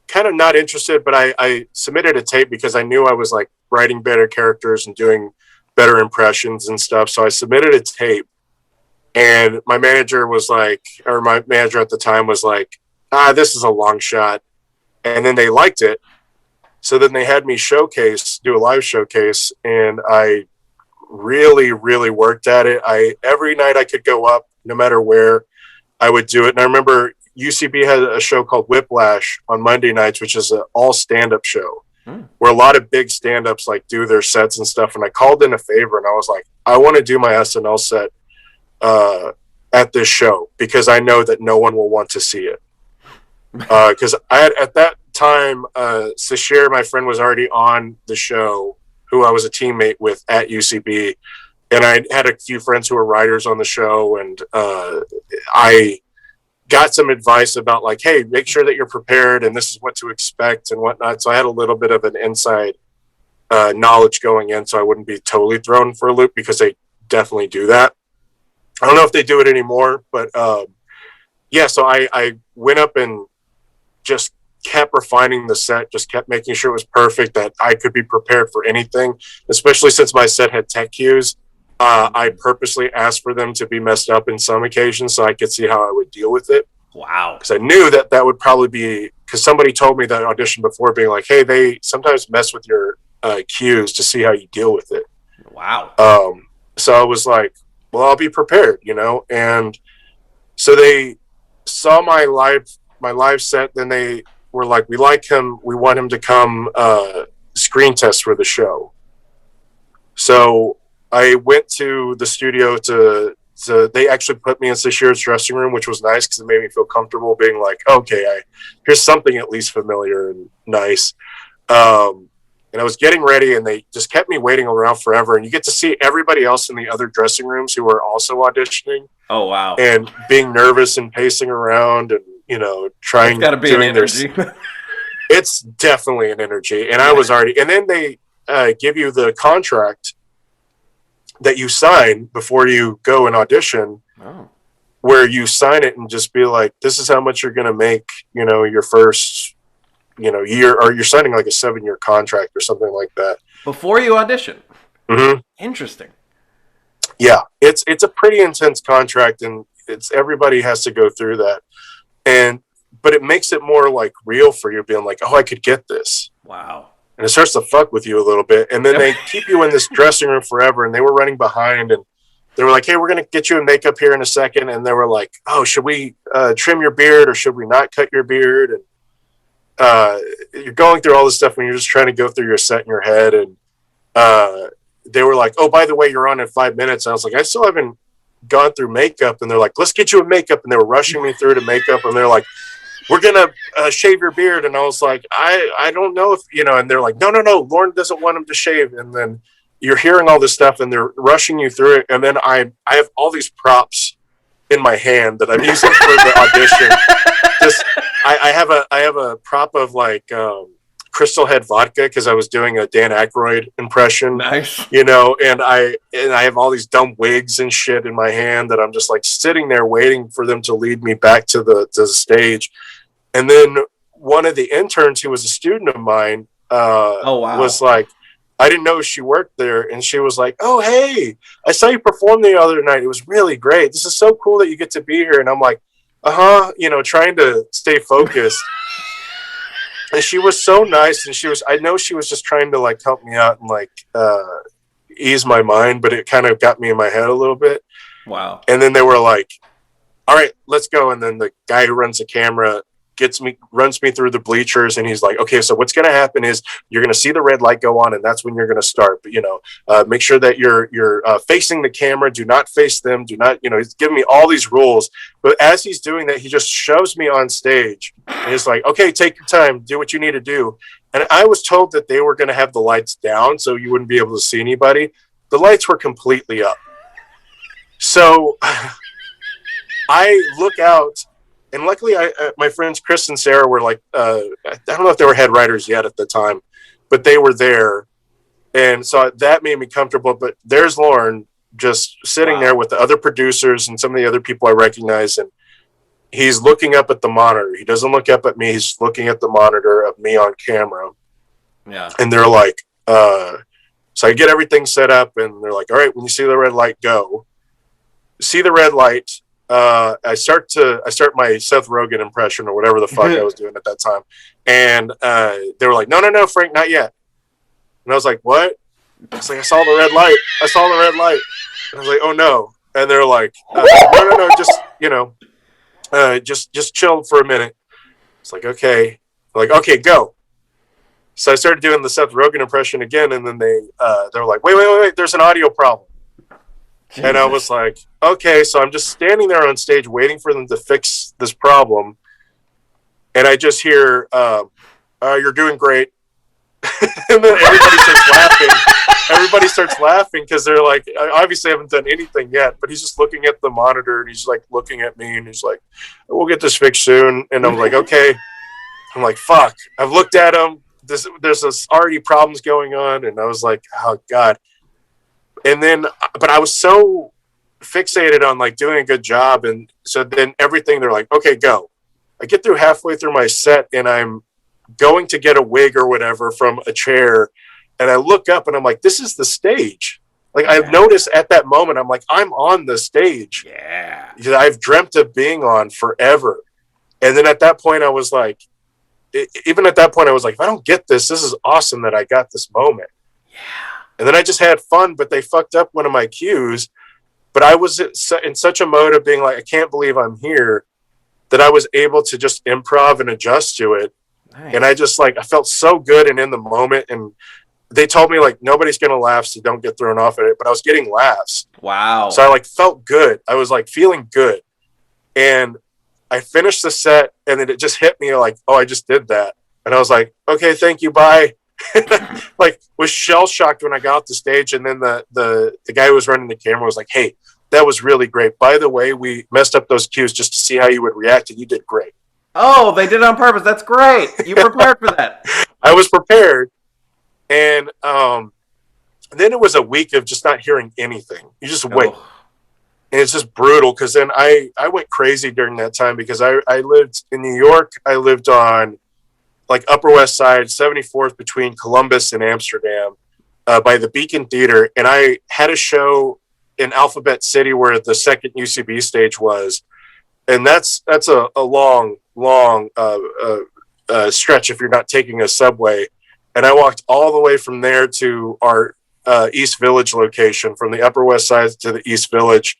kind of not interested, but I submitted a tape because I knew I was like writing better characters and doing better impressions and stuff. So I submitted a tape, and my manager was like, or my manager at the time was like, this is a long shot. And then they liked it. So then they had me do a live showcase, and I really, really worked at it. Every night I could go up, no matter where, I would do it. And I remember UCB had a show called Whiplash on Monday nights, which is an all stand-up show where a lot of big stand-ups like do their sets and stuff. And I called in a favor, and I was like, I want to do my SNL set at this show because I know that no one will want to see it. Because at that time, Sashir, my friend, was already on the show, who I was a teammate with at UCB. And I had a few friends who were writers on the show. And I got some advice about like, hey, make sure that you're prepared and this is what to expect and whatnot. So I had a little bit of an inside knowledge going in, so I wouldn't be totally thrown for a loop, because they definitely do that. I don't know if they do it anymore, but yeah, so I went up and just kept refining the set, just kept making sure it was perfect, that I could be prepared for anything, especially since my set had tech cues. I purposely asked for them to be messed up in some occasions so I could see how I would deal with it. Wow. Because I knew that would probably be, because somebody told me that audition before, being like, hey, they sometimes mess with your cues to see how you deal with it. Wow. So I was like, well, I'll be prepared, and so they saw my live set. Then they were like, we like him, we want him to come screen test for the show. So I went to the studio they actually put me in Sashir's dressing room, which was nice because it made me feel comfortable being like, okay, here's something at least familiar and nice. And I was getting ready, and they just kept me waiting around forever. And you get to see everybody else in the other dressing rooms who are also auditioning. Oh, wow. And being nervous and pacing around and, trying. It's got to be an energy. It's definitely an energy. And I was already, and then they give you the contract that you sign before you go and audition, where you sign it and just be like, this is how much you're going to make, your first, year, or you're signing like a 7-year contract or something like that. Before you audition? Mm-hmm. Interesting. Yeah, it's a pretty intense contract, and everybody has to go through that. But it makes it more like real for you, being like, oh, I could get this. Wow. And it starts to fuck with you a little bit. And then they keep you in this dressing room forever. And they were running behind, and they were like, hey, we're going to get you in makeup here in a second. And they were like, oh, should we trim your beard, or should we not cut your beard? And you're going through all this stuff when you're just trying to go through your set in your head. And they were like, oh, by the way, you're on in 5 minutes. And I was like, I still haven't gone through makeup. And they're like, let's get you in makeup. And they were rushing me through to makeup. And they're like, we're going to shave your beard. And I was like, I don't know if, and they're like, no, Lauren doesn't want him to shave. And then you're hearing all this stuff, and they're rushing you through it. And then I have all these props in my hand that I'm using for the audition. I have a prop of like Crystal Head vodka, because I was doing a Dan Aykroyd impression. Nice. And I have all these dumb wigs and shit in my hand that I'm just like sitting there waiting for them to lead me back to the stage. And then one of the interns, who was a student of mine, was like, I didn't know she worked there. And she was like, oh, hey, I saw you perform the other night. It was really great. This is so cool that you get to be here. And I'm like, trying to stay focused. And she was so nice. And I know she was just trying to like help me out and like ease my mind, but it kind of got me in my head a little bit. Wow. And then they were like, all right, let's go. And then the guy who runs the camera runs me through the bleachers, and he's like, okay, so what's going to happen is you're going to see the red light go on, and that's when you're going to start. But, make sure that you're facing the camera. Do not face them. Do not, he's giving me all these rules. But as he's doing that, he just shoves me on stage, and he's like, okay, take your time, do what you need to do. And I was told that they were going to have the lights down so you wouldn't be able to see anybody. The lights were completely up. So I look out, and luckily my friends Chris and Sarah were like, I don't know if they were head writers yet at the time, but they were there. And so that made me comfortable. But there's Lauren just sitting there with the other producers and some of the other people I recognize. And he's looking up at the monitor. He doesn't look up at me. He's looking at the monitor of me on camera. Yeah. And they're like, so I get everything set up, and they're like, all right, when you see the red light, go. See the red light. I start my Seth Rogen impression or whatever the fuck I was doing at that time. And they were like, no, Frank, not yet. And I was like, what? I was like, I saw the red light. And I was like, oh no. And they're like, no, just, just chill for a minute. It's like, okay. They're like, okay, go. So I started doing the Seth Rogen impression again. And then they were like, wait, there's an audio problem. Jesus. And I was like, okay. So I'm just standing there on stage waiting for them to fix this problem. And I just hear, you're doing great. And then everybody starts laughing because they're like, I obviously haven't done anything yet, but he's just looking at the monitor and he's like looking at me and he's like, we'll get this fixed soon. And I'm like, okay. I'm like, fuck, I've looked at him. There's already problems going on. And I was like, oh God. And then, but I was so fixated on like doing a good job. And so then everything, they're like, okay, go. I get through halfway through my set and I'm going to get a wig or whatever from a chair. And I look up and I'm like, this is the stage. Like I've noticed at that moment, I'm like, I'm on the stage. Yeah. I've dreamt of being on forever. And then at that point, I was like, if I don't get this, this is awesome that I got this moment. Yeah. And then I just had fun, but they fucked up one of my cues. But I was in such a mode of being like, I can't believe I'm here, that I was able to just improv and adjust to it. Nice. And I just like, I felt so good and in the moment. And they told me like, nobody's going to laugh, so don't get thrown off at it. But I was getting laughs. Wow. So I like felt good. I was like feeling good. And I finished the set and then it just hit me like, oh, I just did that. And I was like, okay, thank you. Bye. Like was shell shocked when I got off the stage. And then the guy who was running the camera was like, hey, that was really great. By the way, we messed up those cues just to see how you would react. And you did great. Oh, they did it on purpose. That's great. You prepared for that. I was prepared. And then it was a week of just not hearing anything. You just wait. Oh. And it's just brutal because then I went crazy during that time because I lived in New York. I lived on like Upper West Side, 74th between Columbus and Amsterdam by the Beacon Theater. And I had a show in Alphabet City where the second UCB stage was. And that's a long stretch if you're not taking a subway. And I walked all the way from there to our East Village location, from the Upper West Side to the East Village.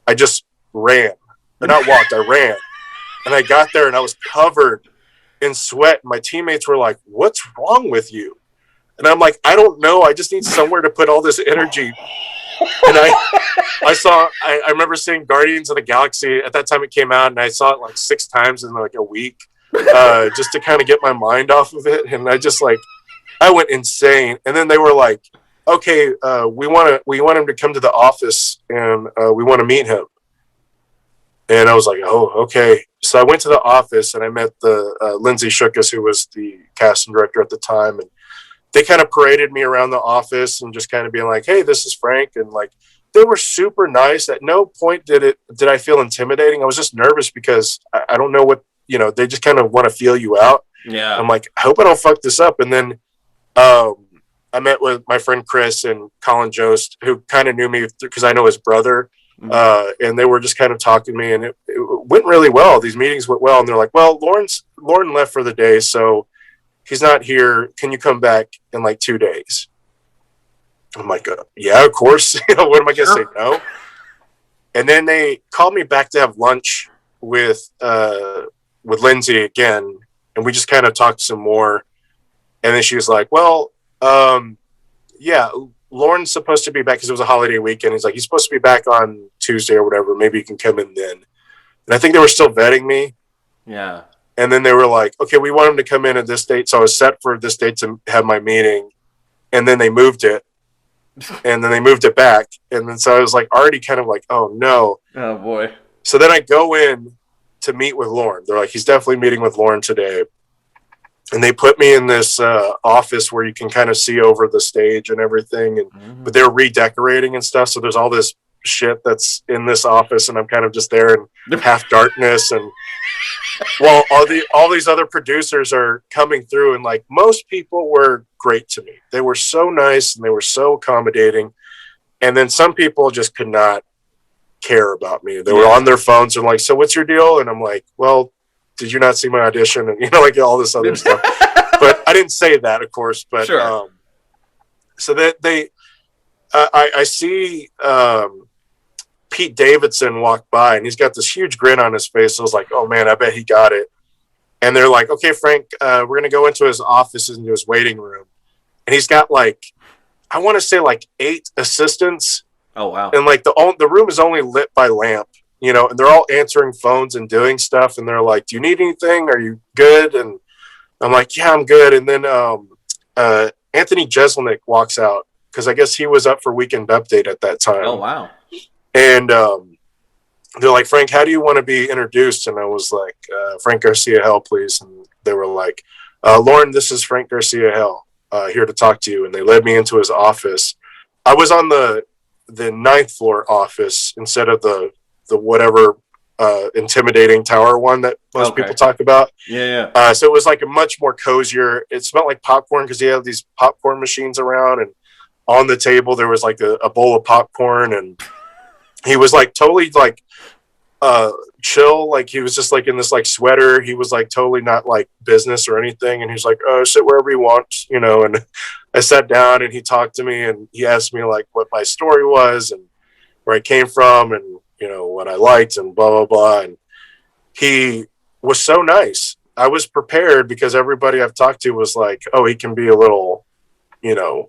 I just ran. Or not walked, I ran. And I got there and I was covered in sweat. My teammates were like, what's wrong with you? And I'm like, I don't know. I just need somewhere to put all this energy. And I remember seeing Guardians of the Galaxy. At that time it came out and I saw it like 6 times in like a week just to kind of get my mind off of it. And I went insane. And then they were like, okay, we want him to come to the office and we want to meet him. And I was like, oh, okay. So I went to the office and I met the Lindsay Shookus, who was the casting director at the time. And they kind of paraded me around the office and just kind of being like, hey, this is Frank. And like, they were super nice. At no point did I feel intimidating. I was just nervous because I don't know what, they just kind of want to feel you out. Yeah. I'm like, I hope I don't fuck this up. And then I met with my friend Chris and Colin Jost, who kind of knew me because I know his brother. And they were just kind of talking to me, and it went really well. These meetings went well, and they're like, well, Lauren left for the day, so he's not here. Can you come back in like 2 days? I'm like, yeah, of course. What am I going to say? No. And then they called me back to have lunch with Lindsay again, and we just kind of talked some more. And then she was like, well, yeah, Lauren's supposed to be back because it was a holiday weekend. He's like, he's supposed to be back on Tuesday or whatever. Maybe you can come in then. And I think they were still vetting me. Yeah. And then they were like, okay, we want him to come in at this date. So I was set for this date to have my meeting. And then they moved it. And then they moved it back. And then so I was like already kind of like, oh no. Oh boy. So then I go in to meet with Lauren. They're like, he's definitely meeting with Lauren today. And they put me in this office where you can kind of see over the stage and everything. And but they're redecorating and stuff. So there's all this shit that's in this office, and I'm kind of just there in half darkness. And well, all these other producers are coming through, and like most people were great to me. They were so nice and they were so accommodating. And then some people just could not care about me. They were on their phones and like, so what's your deal? And I'm like, well, did you not see my audition? And, like all this other stuff. But I didn't say that, of course. But Sure. So that I see Pete Davidson walk by, and he's got this huge grin on his face. I was like, oh, man, I bet he got it. And they're like, okay, Frank, we're going to go into his office, into his waiting room. And he's got I want to say 8 assistants. Oh, wow. And the room is only lit by lamp, and they're all answering phones and doing stuff. And they're like, do you need anything? Are you good? And I'm like, yeah, I'm good. And then Anthony Jeselnik walks out because I guess he was up for Weekend Update at that time. Oh, wow. And they're like, Frank, how do you want to be introduced? And I was like, Frank Garcia-Hejl, please. And they were like, Lauren, this is Frank Garcia-Hejl, here to talk to you. And they led me into his office. I was on the 9th floor office instead of the whatever intimidating tower one that most people talk about. Yeah. So it was a much more cozier. It smelled like popcorn because he had these popcorn machines around, and on the table there was a bowl of popcorn, and he was totally chill. He was just in this sweater. He was totally not business or anything. And he's like, oh, sit wherever you want, and I sat down and he talked to me and he asked me what my story was and where I came from and, what I liked and blah, blah, blah. And he was so nice. I was prepared because everybody I've talked to was like, oh, he can be a little,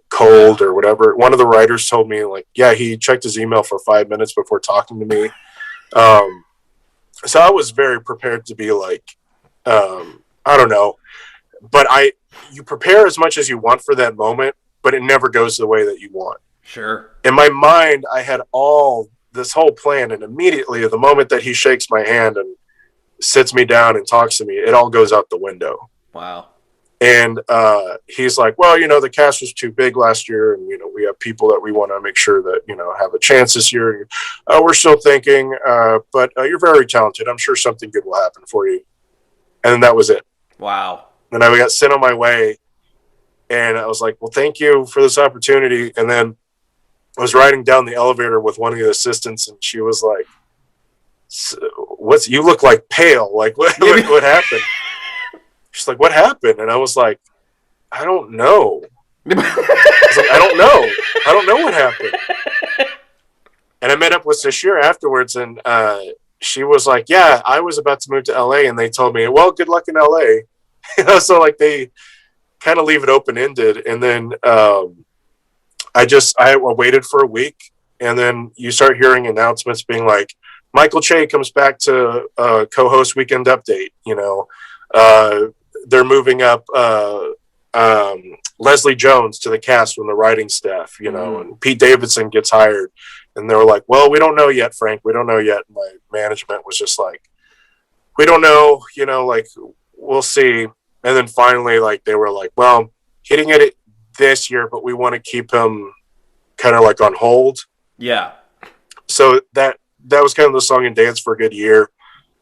cold or whatever. One of the writers told me yeah, he checked his email for 5 minutes before talking to me. So I was very prepared to be I don't know, but you prepare as much as you want for that moment, but it never goes the way that you want. Sure. In my mind, I had this whole plan, and immediately the moment that he shakes my hand and sits me down and talks to me, it all goes out the window. Wow. And he's like, well, the cast was too big last year, and we have people that we want to make sure that have a chance this year. We're still thinking, but you're very talented. I'm sure something good will happen for you. And then that was it. Wow. Then I got sent on my way, and I was like, well, thank you for this opportunity. And then I was riding down the elevator with one of the assistants, and she was like, you look pale. What happened? She's like, what happened? And I was like, I don't know. I don't know. I don't know what happened. And I met up with Sashir afterwards, and she was like, yeah, I was about to move to LA, and they told me, well, good luck in LA. So they kind of leave it open-ended. And then I waited for a week, and then you start hearing announcements being like, Michael Che comes back to co-host Weekend Update. They're moving up Leslie Jones to the cast from the writing staff, and Pete Davidson gets hired. And they were like, well, we don't know yet, Frank. We don't know yet. My management was just like, we don't know, we'll see. And then finally, they were like, well, he didn't get it this year, but we want to keep him kind of on hold. Yeah. So that was kind of the song and dance for a good year.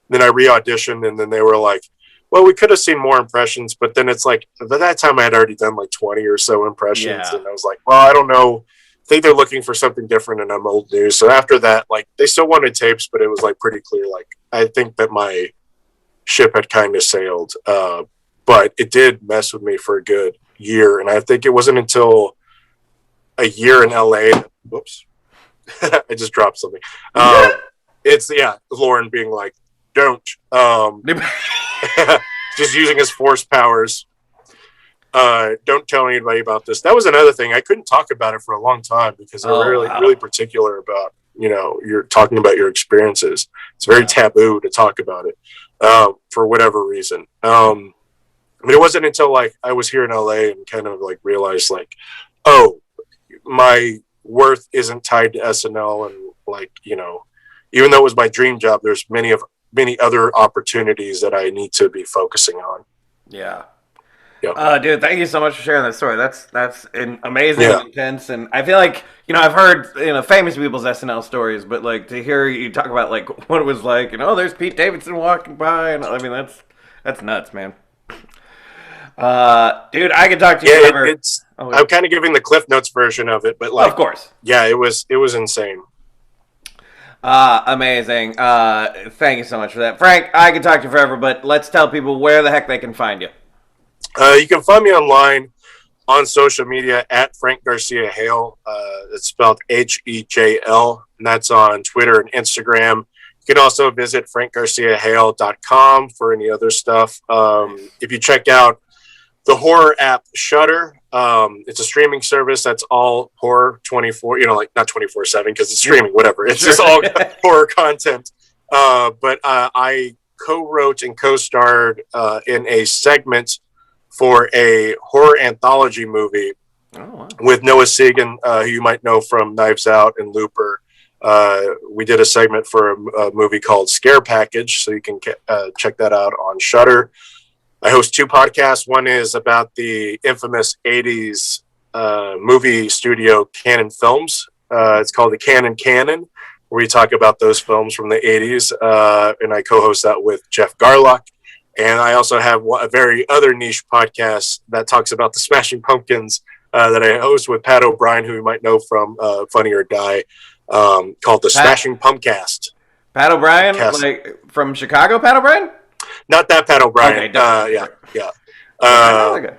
Then I re-auditioned, and then they were like, well, we could have seen more impressions, but then it's by that time I had already done 20 or so impressions. Yeah. And I was like, well, I don't know. I think they're looking for something different, and I'm old news. So after that, they still wanted tapes, but it was pretty clear. I think that my ship had kind of sailed. But it did mess with me for a good year. And I think it wasn't until a year in LA. Whoops. I just dropped something. It's Lauren being like, don't. Just using his force powers. Don't tell anybody about this. That was another thing. I couldn't talk about it for a long time because they're really particular about, you're talking about your experiences. It's very taboo to talk about it for whatever reason. It wasn't until I was here in LA and kind of realized oh, my worth isn't tied to SNL, and even though it was my dream job, there's many other opportunities that I need to be focusing on. Yeah. Yep. Dude, thank you so much for sharing that story. That's amazing and intense, and I feel like I've heard famous people's SNL stories, but to hear you talk about what it was like, there's Pete Davidson walking by, and I mean that's nuts, man. Dude, I could talk to you forever. I'm kind of giving the Cliff Notes version of it, but of course, yeah, it was insane. Amazing. Thank you so much for that. Frank, I could talk to you forever, but let's tell people where the heck they can find you. You can find me online on social media at Frank Garcia-Hejl. It's spelled Hejl, and that's on Twitter and Instagram. You can also visit frankgarciahale.com for any other stuff. If you check out the horror app Shudder, it's a streaming service that's all horror 24, like not 24/7 because it's streaming, whatever. It's just all horror content. But I co-wrote and co-starred in a segment for a horror anthology movie with Noah Segan, who you might know from Knives Out and Looper. We did a segment for a movie called Scare Package, so you can check that out on Shudder. I host two podcasts. One is about the infamous 80s movie studio Cannon Films. It's called the Canon, where we talk about those films from the 80s, and I co-host that with Jeff Garlock. And I also have a very other niche podcast that talks about the Smashing Pumpkins that I host with Pat O'Brien, who you might know from Funny or Die, called the Smashing Pumpcast. Pat O'Brien, like from Chicago, Pat O'Brien? Not that Pat O'Brien. Okay, yeah.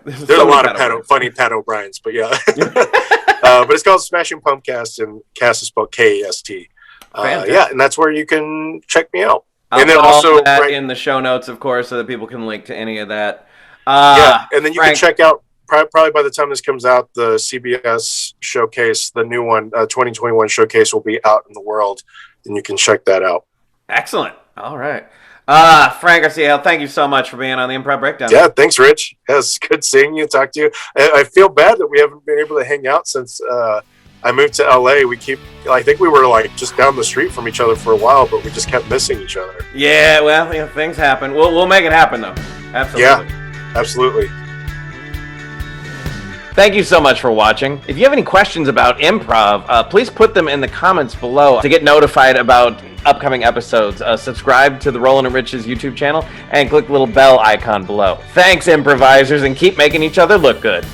There's a lot of funny Pat O'Briens, but yeah. But it's called Smashing Pumpcast, and cast is spelled K-A-S-T. Yeah, and that's where you can check me out. And then also that in the show notes, of course, so that people can link to any of that. Yeah, and then you can check out, probably by the time this comes out, the CBS showcase, the new one, 2021 showcase will be out in the world, and you can check that out. Excellent. All right. Frank Garcia-Hejl, thank you so much for being on the Improv Breakdown. Yeah, thanks, Rich. Yeah, it's good seeing you, talk to you. I feel bad that we haven't been able to hang out since I moved to LA. I think we were like just down the street from each other for a while, but we just kept missing each other. Yeah, well, things happen. We'll make it happen though. Absolutely. Yeah, absolutely. Thank you so much for watching. If you have any questions about improv, please put them in the comments below to get notified about upcoming episodes. Subscribe to the Roland and Rich's YouTube channel and click the little bell icon below. Thanks, improvisers, and keep making each other look good.